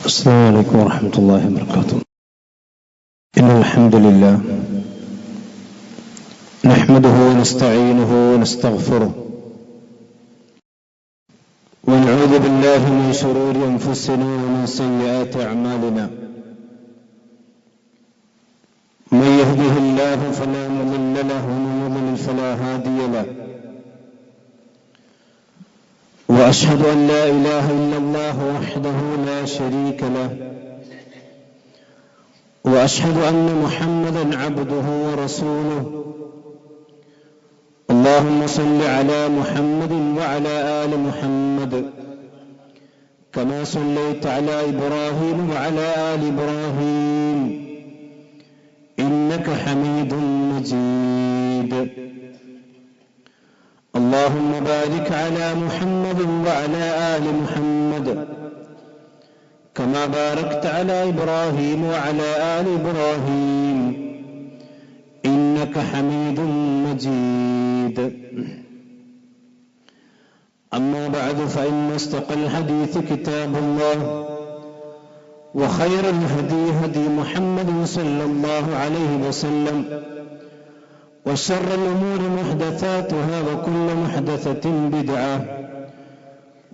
السلام عليكم ورحمة الله وبركاته. إن الحمد لله نحمده ونستعينه ونستغفره ونعوذ بالله من شرور أنفسنا ومن سيئات أعمالنا. من يهده الله فلا مضل له ومن يضلل فلا هادي له. وأشهد أن لا إله إلا الله وحده لا شريك له. وأشهد أن محمدا عبده ورسوله. اللهم صل على محمد وعلى آل محمد كما صليت على إبراهيم وعلى آل إبراهيم إنك حميد مجيد. اللهم بارك على محمد وعلى آل محمد كما باركت على إبراهيم وعلى آل إبراهيم إنك حميد مجيد. أما بعد فإن أصدق الحديث كتاب الله وخير الهدي هدي محمد صلى الله عليه وسلم وشر الأمور محدثاتها وكل محدثة بدعة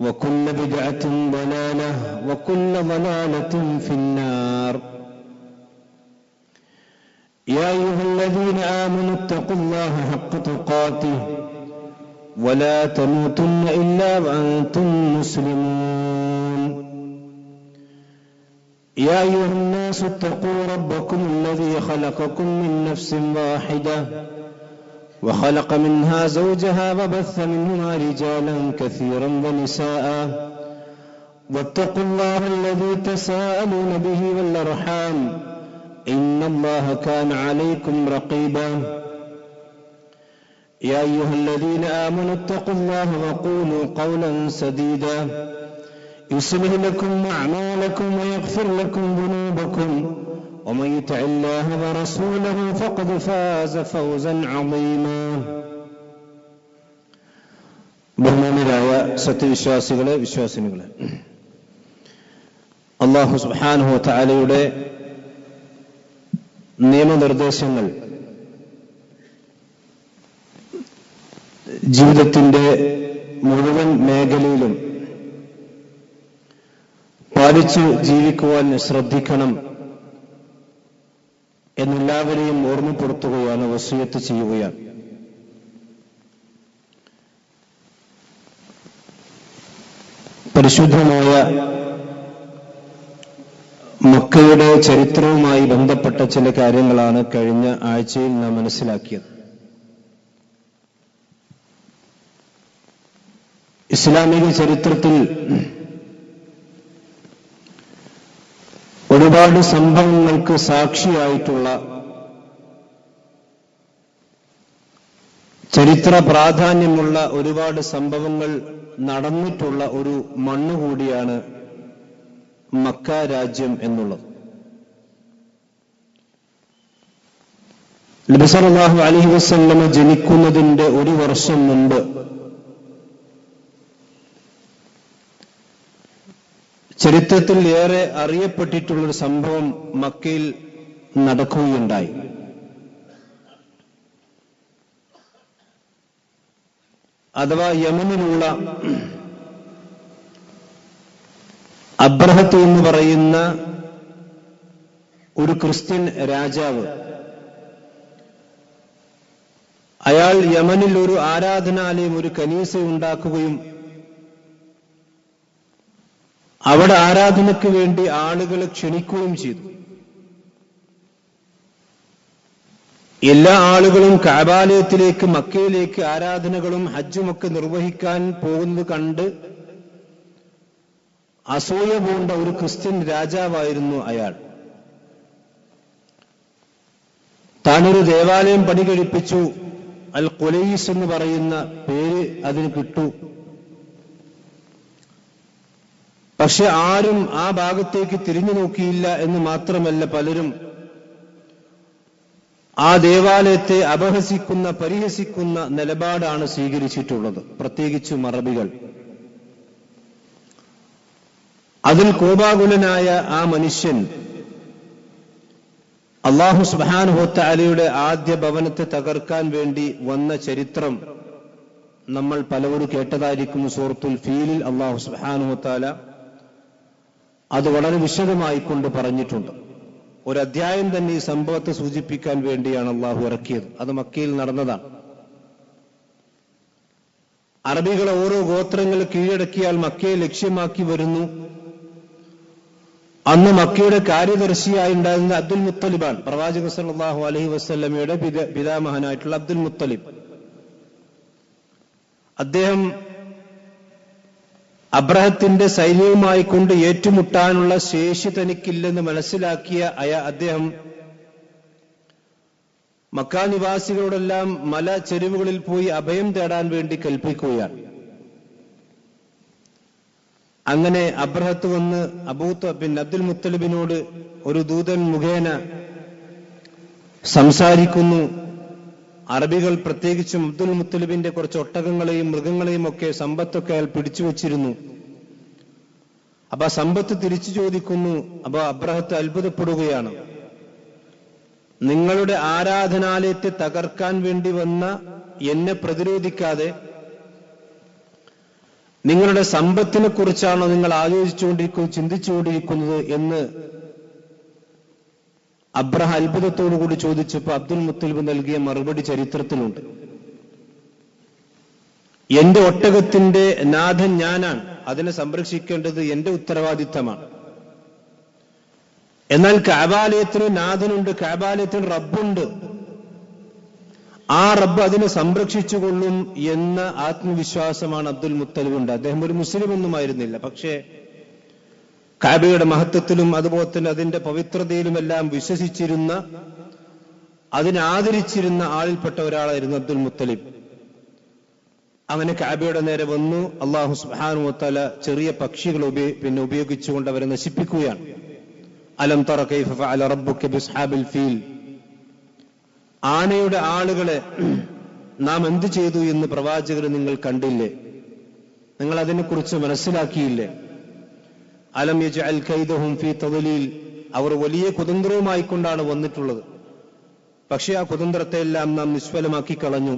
وكل بدعة ضلالة وكل ضلالة في النار. يا أيها الذين آمنوا اتقوا الله حق تقاته ولا تموتن إلا وأنتم مسلمون. يا أيها الناس اتقوا ربكم الذي خلقكم من نفس واحدة وخلق منها زوجها وبث منهما رجالا كثيرا ونساء واتقوا الله الذي تساءلون به والأرحام إن الله كان عليكم رقيبا. يا أيها الذين آمنوا اتقوا الله وقولوا قولا سديدا يصلح لكم أعمالكم ويغفر لكم ذنوبكم ومن يطع الله ورسوله فقد فاز فوزا عظيما. ബഹുമാന്യരായ സത്യവിശ്വാസികളെ, വിശ്വാസിനികളെ, അല്ലാഹു സുബ്ഹാനഹു വ തആലയുടെ നിയമനിർദ്ദേശങ്ങൾ ജീവിതത്തിന്റെ മുഴുവൻ മേഖലയിലും പാലിച്ചു ജീവിക്കുവാൻ ശ്രദ്ധിക്കണം എന്നെല്ലാവരെയും ഓർമ്മപ്പെടുത്തുകയാണ്, വസിയത്ത് ചെയ്യുകയാണ്. പരിശുദ്ധമായ മക്കയുടെ ചരിത്രവുമായി ബന്ധപ്പെട്ട ചില കാര്യങ്ങളാണ് കഴിഞ്ഞ ആഴ്ചയിൽ നാം മനസ്സിലാക്കിയത്. ഇസ്ലാമിക ചരിത്രത്തിൽ ഒരുപാട് സംഭവങ്ങൾക്ക് സാക്ഷിയായിട്ടുള്ള, ചരിത്ര പ്രാധാന്യമുള്ള ഒരുപാട് സംഭവങ്ങൾ നടന്നിട്ടുള്ള ഒരു മണ്ണുകൂടിയാണ് മക്ക രാജ്യം എന്നുള്ളത്. നബി സല്ലല്ലാഹു അലൈഹി വസല്ലം ജനിക്കുന്നതിന്റെ ഒരു വർഷം മുമ്പ് ചരിത്രത്തിൽ ഏറെ അറിയപ്പെട്ടിട്ടുള്ളൊരു സംഭവം മക്കയിൽ നടക്കുകയുണ്ടായി. അഥവാ യമനിലുള്ള അബ്രഹത്ത് എന്ന് പറയുന്ന ഒരു ക്രിസ്ത്യൻ രാജാവ്, അയാൾ യമനിൽ ഒരു ആരാധനാലയം, ഒരു കനീസ ഉണ്ടാക്കുകയും അവിടെ ആരാധനയ്ക്ക് വേണ്ടി ആളുകളെ ക്ഷണിക്കുകയും ചെയ്തു. എല്ലാ ആളുകളും കഅബാലയത്തിലേക്ക്, മക്കയിലേക്ക് ആരാധനകളും ഹജ്ജുമൊക്കെ നിർവഹിക്കാൻ പോകുന്നത് കണ്ട് അസൂയ പൂണ്ട ഒരു ക്രിസ്ത്യൻ രാജാവായിരുന്നു അയാൾ. താനൊരു ദേവാലയം പണി കഴിപ്പിച്ചു. അൽ ഖുലൈസ് എന്ന് പറയുന്ന പേര് അതിന് കിട്ടു. പക്ഷെ ആരും ആ ഭാഗത്തേക്ക് തിരിഞ്ഞു നോക്കിയില്ല എന്ന് മാത്രമല്ല, പലരും ആ ദേവാലയത്തെ അപഹസിക്കുന്ന, പരിഹസിക്കുന്ന നിലപാടാണ് സ്വീകരിച്ചിട്ടുള്ളത്, പ്രത്യേകിച്ചും അറബികൾ. അതിൽ കോപാകുലനായ ആ മനുഷ്യൻ അല്ലാഹു സുബ്ഹാനഹു വ തആലയുടെ ആദ്യ ഭവനത്തെ തകർക്കാൻ വേണ്ടി വന്ന ചരിത്രം നമ്മൾ പലവരും കേട്ടതായിരിക്കും. സൂറത്തുൽ ഫീലിൽ അല്ലാഹു സുബ്ഹാനഹു വ തആല അത് വളരെ വിശദമായി കൊണ്ട് പറഞ്ഞിട്ടുണ്ട്. ഒരു അധ്യായം തന്നെ ഈ സംഭവത്തെ സൂചിപ്പിക്കാൻ വേണ്ടിയാണ് അല്ലാഹു ഇറക്കിയത്. അത് മക്കയിൽ നടന്നതാണ്. അറബികളെ ഓരോ ഗോത്രങ്ങൾ കീഴടക്കിയാൽ മക്കയെ ലക്ഷ്യമാക്കി വരുന്നു. അന്ന് മക്കയുടെ കാര്യദർശിയായി ഉണ്ടായിരുന്ന അബ്ദുൽ മുത്തലിബാണ്. പ്രവാചകൻ സല്ലല്ലാഹു അലൈഹി വസല്ലമയുടെ പിതാമഹനായിട്ടുള്ള അബ്ദുൽ മുത്തലിബ്. അദ്ദേഹം അബ്രഹത്തിന്റെ സൈന്യവുമായി കൊണ്ട് ഏറ്റുമുട്ടാനുള്ള ശേഷി തനിക്കില്ലെന്ന് മനസ്സിലാക്കിയ അദ്ദേഹം മക്ക നിവാസികളോടെല്ലാം മല ചെരുവുകളിൽ പോയി അഭയം തേടാൻ വേണ്ടി കൽപ്പിക്കുകയാണ്. അങ്ങനെ അബ്രഹത്ത് വന്ന് അബ്ദുൽ മുത്തലിബിനോട് ഒരു ദൂതൻ മുഖേന സംസാരിക്കുന്നു. അറബികൾ പ്രത്യേകിച്ചും അബ്ദുൽ മുത്തലിബിന്റെ കുറച്ച് ഒട്ടകങ്ങളെയും മൃഗങ്ങളെയും ഒക്കെ സമ്പത്തൊക്കെ അയാൾ പിടിച്ചു വച്ചിരുന്നു. അപ്പൊ സമ്പത്ത് തിരിച്ചു ചോദിക്കുന്നു. അപ്പൊ അബ്രഹത്ത് അത്ഭുതപ്പെടുകയാണ്. നിങ്ങളുടെ ആരാധനാലയത്തെ തകർക്കാൻ വേണ്ടി വന്ന എന്നെ പ്രതിരോധിക്കാതെ നിങ്ങളുടെ സമ്പത്തിനെ കുറിച്ചാണോ നിങ്ങൾ ചിന്തിച്ചുകൊണ്ടിരിക്കുന്നത് എന്ന് അബ്രഹ അത്ഭുതത്തോടുകൂടി ചോദിച്ചപ്പോൾ അബ്ദുൽ മുത്തലിബ് നൽകിയ മറുപടി ചരിത്രത്തിലുണ്ട്. എന്റെ ഒട്ടകത്തിന്റെ നാഥൻ ഞാനാണ്, അതിനെ സംരക്ഷിക്കേണ്ടത് എന്റെ ഉത്തരവാദിത്തമാണ്. എന്നാൽ കഅബാലയത്തിന് നാഥനുണ്ട്, കഅബാലയത്തിന് റബ്ബുണ്ട്. ആ റബ്ബ് അതിനെ സംരക്ഷിച്ചുകൊള്ളും എന്ന ആത്മവിശ്വാസമാണ് അബ്ദുൽ മുത്തലിബുണ്ട്. അദ്ദേഹം ഒരു മുസ്ലിം ഒന്നുമായിരുന്നില്ല. പക്ഷേ കഅബയുടെ മഹത്വത്തിലും അതുപോലെ തന്നെ അതിന്റെ പവിത്രതയിലുമെല്ലാം വിശ്വസിച്ചിരുന്ന, അതിനെ ആദരിച്ചിരുന്ന ആളിൽപ്പെട്ട ഒരാളായിരുന്നു അബ്ദുൽ മുത്തലിബ്. അങ്ങനെ കഅബയുടെ നേരെ വന്നു. അല്ലാഹു സുബ്ഹാനഹു വ തആല ചെറിയ പക്ഷികൾ ഉപയോഗിച്ചുകൊണ്ട് അവരെ നശിപ്പിക്കുകയാണ്. അലം തറ കൈഫ ഫഅല റബ്ബുക ബിസ്ഹാബിൽ ഫീൽ. ആനയുടെ ആളുകളെ നാം എന്ത് ചെയ്തു എന്ന് പ്രവാചകർ നിങ്ങൾ കണ്ടില്ലേ? നിങ്ങൾ അതിനെക്കുറിച്ച് മനസ്സിലാക്കിയില്ലേ? അലം യജ്അൽ കൈദഹും ഫീ തദ്ലീൽ. അവർ വലിയ കുതന്ത്രവുമായി കൊണ്ടാണ് വന്നിട്ടുള്ളത്. പക്ഷേ ആ കുതന്ത്രത്തെ എല്ലാം നാം നിഷ്ഫലമാക്കി കളഞ്ഞു.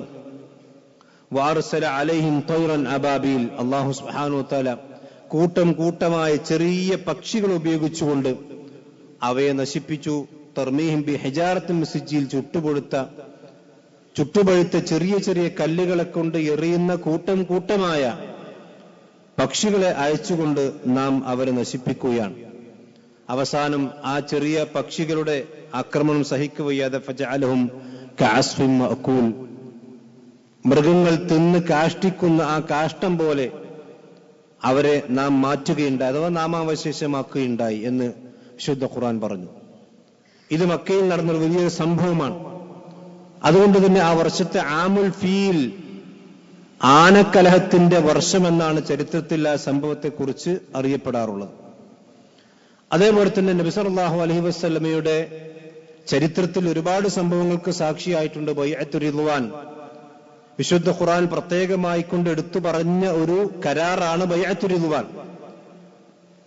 വാർസല അലൈഹിം തൈറൻ അബാബീൽ. അല്ലാഹു സുബ്ഹാനഹു വ തആല കൂട്ടം കൂട്ടമായ ചെറിയ പക്ഷികൾ ഉപയോഗിച്ചുകൊണ്ട് അവയെ നശിപ്പിച്ചു. തർമീഹിം ബി ഹിജാറത്തിൻ മിൻ സിജ്ജീൽ. ചുട്ടുപഴുത്ത ചെറിയ ചെറിയ കല്ലുകളെ കൊണ്ട് എറിയുന്ന കൂട്ടം കൂട്ടമായ പക്ഷികളെ അയച്ചുകൊണ്ട് നാം അവരെ നശിപ്പിക്കുകയാണ്. അവസാനം ആ ചെറിയ പക്ഷികളുടെ ആക്രമണം സഹിക്കുകയ്യാതെ ഫജഅലഹും കഅസ്ഫിൻ മഅകൂൽ. മൃഗങ്ങൾ തിന്ന് കാഷ്ടിക്കുന്ന ആ കാഷ്ടം പോലെ അവരെ നാം മാറ്റുകയുണ്ടായി, അഥവാ നാമാവശേഷമാക്കുകയുണ്ടായി എന്ന് വിശുദ്ധ ഖുർആൻ പറഞ്ഞു. ഇത് മക്കയിൽ നടന്നൊരു വലിയൊരു സംഭവമാണ്. അതുകൊണ്ട് തന്നെ ആ വർഷത്തെ ആമുൽ ഫീൽ, ആനക്കലഹത്തിന്റെ വർഷമെന്നാണ് ചരിത്രത്തിൽ ആ സംഭവത്തെക്കുറിച്ച് അറിയപ്പെടാറുള്ളത്. അതേപോലെ തന്നെ നബി സല്ലല്ലാഹു അലൈഹി വസല്ലമയുടെ ചരിത്രത്തിൽ ഒരുപാട് സംഭവങ്ങൾക്ക് സാക്ഷിയായിട്ടുണ്ട്. ബൈഅത്തുർ റിദ്വാൻ, വിശുദ്ധ ഖുർആൻ പ്രത്യേകമായി കൊണ്ട് എടുത്തു പറഞ്ഞ ഒരു കരാറാണ് ബൈഅത്തുർ റിദ്വാൻ.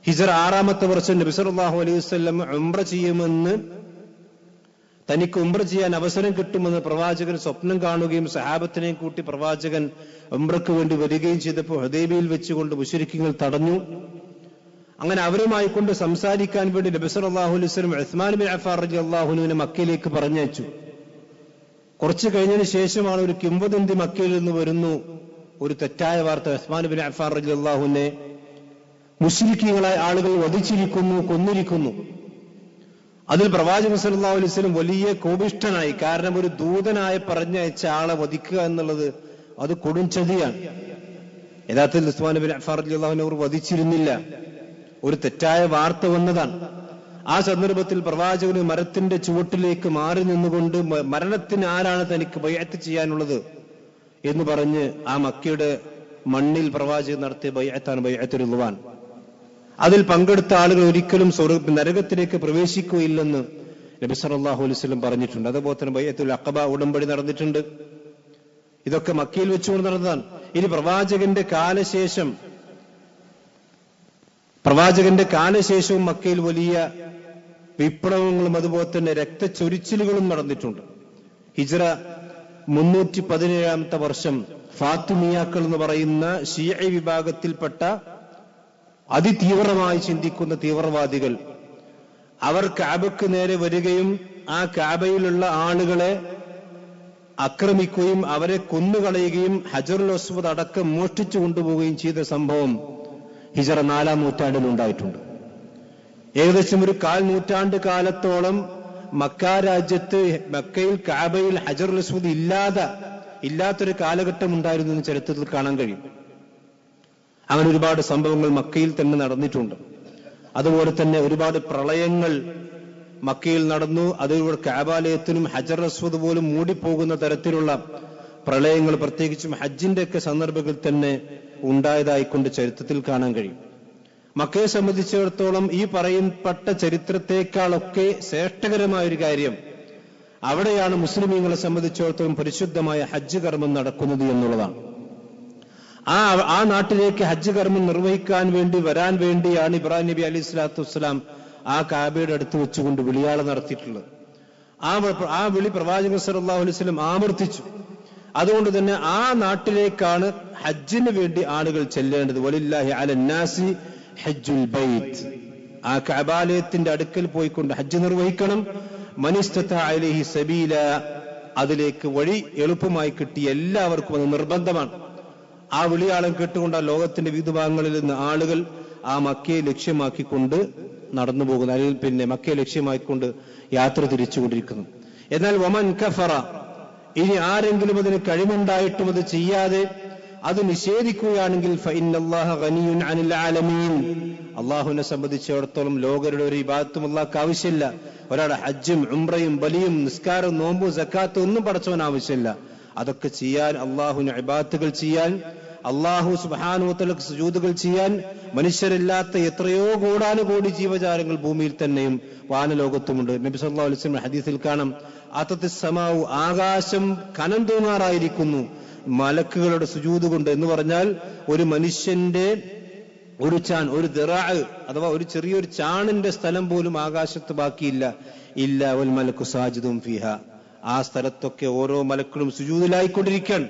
ഹിജ്റ 6-ാമത്തെ വർഷം നബി സല്ലല്ലാഹു അലൈഹി വസല്ലം ഉംറ ചെയ്യുമെന്ന്, തനിക്ക് ഉംറ ചെയ്യാൻ അവസരം കിട്ടുമെന്ന് പ്രവാചകൻ സ്വപ്നം കാണുകയും സഹാബത്തിനെയും കൂട്ടി പ്രവാചകൻ ഉംറയ്ക്ക് വേണ്ടി വരികയും ചെയ്തപ്പോൾ ഹുദൈബിയയിൽ വെച്ചുകൊണ്ട് മുശ്രിക്കുകൾ തടഞ്ഞു. അങ്ങനെ അവരുമായി കൊണ്ട് സംസാരിക്കാൻ വേണ്ടി നബി സല്ലല്ലാഹു അലൈഹി വസല്ലം ഉസ്മാൻ ബിൻ അഫ്ഫാൻ റളിയല്ലാഹു അൻഹുവിനെ മക്കയിലേക്ക് പറഞ്ഞയച്ചു. കുറച്ചു കഴിഞ്ഞതിന് ശേഷമാണ് ഒരു കിംവദന്തി മക്കയിൽ നിന്ന് വരുന്നു, ഒരു തെറ്റായ വാർത്ത. ഉസ്മാൻ ബിൻ അഫ്ഫാൻ റളിയല്ലാഹു അൻഹുവിനെ മുശ്രിക്കുകളായ ആളുകൾ വധിച്ചിരിക്കുന്നു, കൊന്നിരിക്കുന്നു. അതിൽ പ്രവാചകൻ സല്ലല്ലാഹു അലൈഹി വസല്ലം വലിയ കോപിഷ്ഠനായി. കാരണം ഒരു ദൂതനായി പറഞ്ഞയച്ച ആളെ വധിക്കുക എന്നുള്ളത് അത് കൊടും ചതിയാണ്. യഥാർത്ഥത്തിൽ ഉസ്മാൻ ബിൻ അഫ്ഫാൻ റളിയല്ലാഹു അൻഹു വധിച്ചിരുന്നില്ല, ഒരു തെറ്റായ വാർത്ത വന്നതാണ്. ആ സന്ദർഭത്തിൽ പ്രവാചകന് മരത്തിന്റെ ചുവട്ടിലേക്ക് മാറി നിന്നുകൊണ്ട് മരണത്തിന് ആരാണ് തനിക്ക് ബൈഅത്ത് ചെയ്യാനുള്ളത് എന്ന് പറഞ്ഞ് ആ മക്കയുടെ മണ്ണിൽ പ്രവാചകൻ നടത്തിയ ബൈഅത്താണ് ബൈഅത്തുർ റിദ്വാൻ. അതിൽ പങ്കെടുത്ത ആളുകൾ ഒരിക്കലും നരകത്തിലേക്ക് പ്രവേശിക്കുകയില്ലെന്ന് നബി സല്ലല്ലാഹു അലൈഹി വസല്ലം പറഞ്ഞിട്ടുണ്ട്. അതുപോലെ തന്നെ ബൈഅത്തുൽ അഖബ ഉടമ്പടി നടന്നിട്ടുണ്ട്. ഇതൊക്കെ മക്കയിൽ വെച്ചുകൊണ്ട് നടന്നതാണ്. ഇനി പ്രവാചകന്റെ കാലശേഷം പ്രവാചകന്റെ കാലശേഷവും മക്കയിൽ വലിയ വിപ്ലവങ്ങളും അതുപോലെ തന്നെ രക്തച്ചൊരിച്ചിലുകളും നടന്നിട്ടുണ്ട്. ഹിജ്റ 317 വർഷം ഫാത്തിമിയാക്കൾ എന്ന് പറയുന്ന ഷിയഈ വിഭാഗത്തിൽപ്പെട്ട അതിതീവ്രമായി ചിന്തിക്കുന്ന തീവ്രവാദികൾ അവർ കഅബക്ക് നേരെ വരികയും ആ കഅബയിലുള്ള ആളുകളെ ആക്രമിക്കുകയും അവരെ കൊന്നുകളയുകയും ഹജറുൽ അസ്വദ് അടക്കം മോഷ്ടിച്ചു കൊണ്ടുപോവുകയും ചെയ്ത സംഭവം ഹിജ്റ 4-ാം നൂറ്റാണ്ടിൽ ഉണ്ടായിട്ടുണ്ട്. ഏകദേശം ഒരു 1/4 നൂറ്റാണ്ട് കാലത്തോളം മക്ക രാജ്യത്ത് മക്കയിൽ കഅബയിൽ ഹജറുൽ അസ്വദ് ഇല്ലാത്തൊരു കാലഘട്ടം ഉണ്ടായിരുന്നു എന്ന് ചരിത്രത്തിൽ കാണാൻ കഴിയും. അങ്ങനെ ഒരുപാട് സംഭവങ്ങൾ മക്കയിൽ തന്നെ നടന്നിട്ടുണ്ട്. അതുപോലെ തന്നെ ഒരുപാട് പ്രളയങ്ങൾ മക്കയിൽ നടന്നു. അതുപോലെ കഅബാലയത്തിനും ഹജറുൽ അസ്വദ് പോലും മൂടിപ്പോകുന്ന തരത്തിലുള്ള പ്രളയങ്ങൾ പ്രത്യേകിച്ചും ഹജ്ജിന്റെ ഒക്കെ സന്ദർഭങ്ങളിൽ തന്നെ ഉണ്ടായതായിക്കൊണ്ട് ചരിത്രത്തിൽ കാണാൻ കഴിയും. മക്കയെ സംബന്ധിച്ചിടത്തോളം ഈ പറയപ്പെട്ട ചരിത്രത്തെക്കാളൊക്കെ ശ്രേഷ്ഠകരമായ ഒരു കാര്യം അവിടെയാണ് മുസ്ലിമീങ്ങളെ സംബന്ധിച്ചിടത്തോളം പരിശുദ്ധമായ ഹജ്ജ് കർമ്മം നടക്കുന്നത് എന്നുള്ളതാണ്. ആ നാട്ടിലേക്ക് ഹജ്ജ് കർമ്മം നിർവഹിക്കാൻ വേണ്ടി വരാൻ വേണ്ടിയാണ് ഇബ്രാഹിം നബി അലൈഹി സ്വലാത്തു വസ്സലാം ആ കഅബയുടെ അടുത്ത് വെച്ചുകൊണ്ട് വിളിയാളം നടത്തിയിട്ടുള്ളത്. ആ വിളി പ്രവാചകൻ സല്ലല്ലാഹു അലൈഹി വസല്ലം ആവർത്തിച്ചു. അതുകൊണ്ട് തന്നെ ആ നാട്ടിലേക്കാണ് ഹജ്ജിന് വേണ്ടി ആളുകൾ ചെല്ലേണ്ടത്. വലില്ലാഹി അലന്നാസി ഹജ്ജുൽ ബൈത്ത്, ആ കഅബാലയത്തിന്റെ അടുക്കൽ പോയിക്കൊണ്ട് ഹജ്ജ് നിർവഹിക്കണം. മനിസ്തതഅ അലൈഹി സബീല, അതിലേക്ക് വഴി എളുപ്പമായി കിട്ടിയ എല്ലാവർക്കും അത് നിർബന്ധമാണ്. ആ വിളിയാളം കേട്ടുകൊണ്ട് ആ ലോകത്തിന്റെ വിവിധ ഭാഗങ്ങളിൽ നിന്ന് ആളുകൾ ആ മക്കയെ ലക്ഷ്യമാക്കിക്കൊണ്ട് നടന്നു പോകുന്നു, അല്ലെങ്കിൽ പിന്നെ മക്കയെ ലക്ഷ്യമാക്കിക്കൊണ്ട് യാത്ര തിരിച്ചുകൊണ്ടിരിക്കുന്നു. എന്നാൽ വമൻ കഫറ, ഇനി ആരെങ്കിലും അതിന് കഴിവുണ്ടായിട്ടും അത് ചെയ്യാതെ അത് നിഷേധിക്കുകയാണെങ്കിൽ ഫഇന്നല്ലാഹ ഗനിയുൻ അനിൽ ആലമീൻ, അള്ളാഹുവിനെ സംബന്ധിച്ചിടത്തോളം ലോകരുടെ ഒരു ഇബാദത്തും അള്ളാഹ്ക്ക് ആവശ്യമില്ല. ഒരാളുടെ ഹജ്ജും ഉംറയും ബലിയും നിസ്കാരവും നോമ്പും സക്കാത്തും ഒന്നും പടച്ചവൻ ആവശ്യമില്ല. അതൊക്കെ ചെയ്യാൻ, അള്ളാഹുവിന് ഇബാദത്തുകൾ ചെയ്യാൻ, അള്ളാഹു സുബ്ഹാനഹു വ തആലക്ക് സുജൂദുകൾ ചെയ്യാൻ മനുഷ്യരില്ലാത്ത എത്രയോ കോടാനുകോടി ജീവജാലങ്ങൾ ഭൂമിയിൽ തന്നെയും വാനലോകത്തുമുണ്ട്. നബി സല്ലല്ലാഹു അലൈഹി വസല്ലം ഹദീസിൽ കാണാം, അതത്തിസ് സമാഉ, ആകാശം കനം തൂങ്ങാറായിരിക്കുന്നു മലക്കുകളുടെ സുജൂദ് കൊണ്ട്. എന്ന് പറഞ്ഞാൽ ഒരു മനുഷ്യന്റെ ഒരു ചാൺ, ഒരു ദിറാ, അഥവാ ഒരു ചെറിയൊരു ചാണിന്റെ സ്ഥലം പോലും ആകാശത്ത് ബാക്കിയില്ല. ഇല്ല വൽ മലക്കു സാജിദും ഫിഹ, ആ സ്ഥലത്തൊക്കെ ഓരോ മലക്കളും സുജൂദിലായിക്കൊണ്ടിരിക്കാൻ.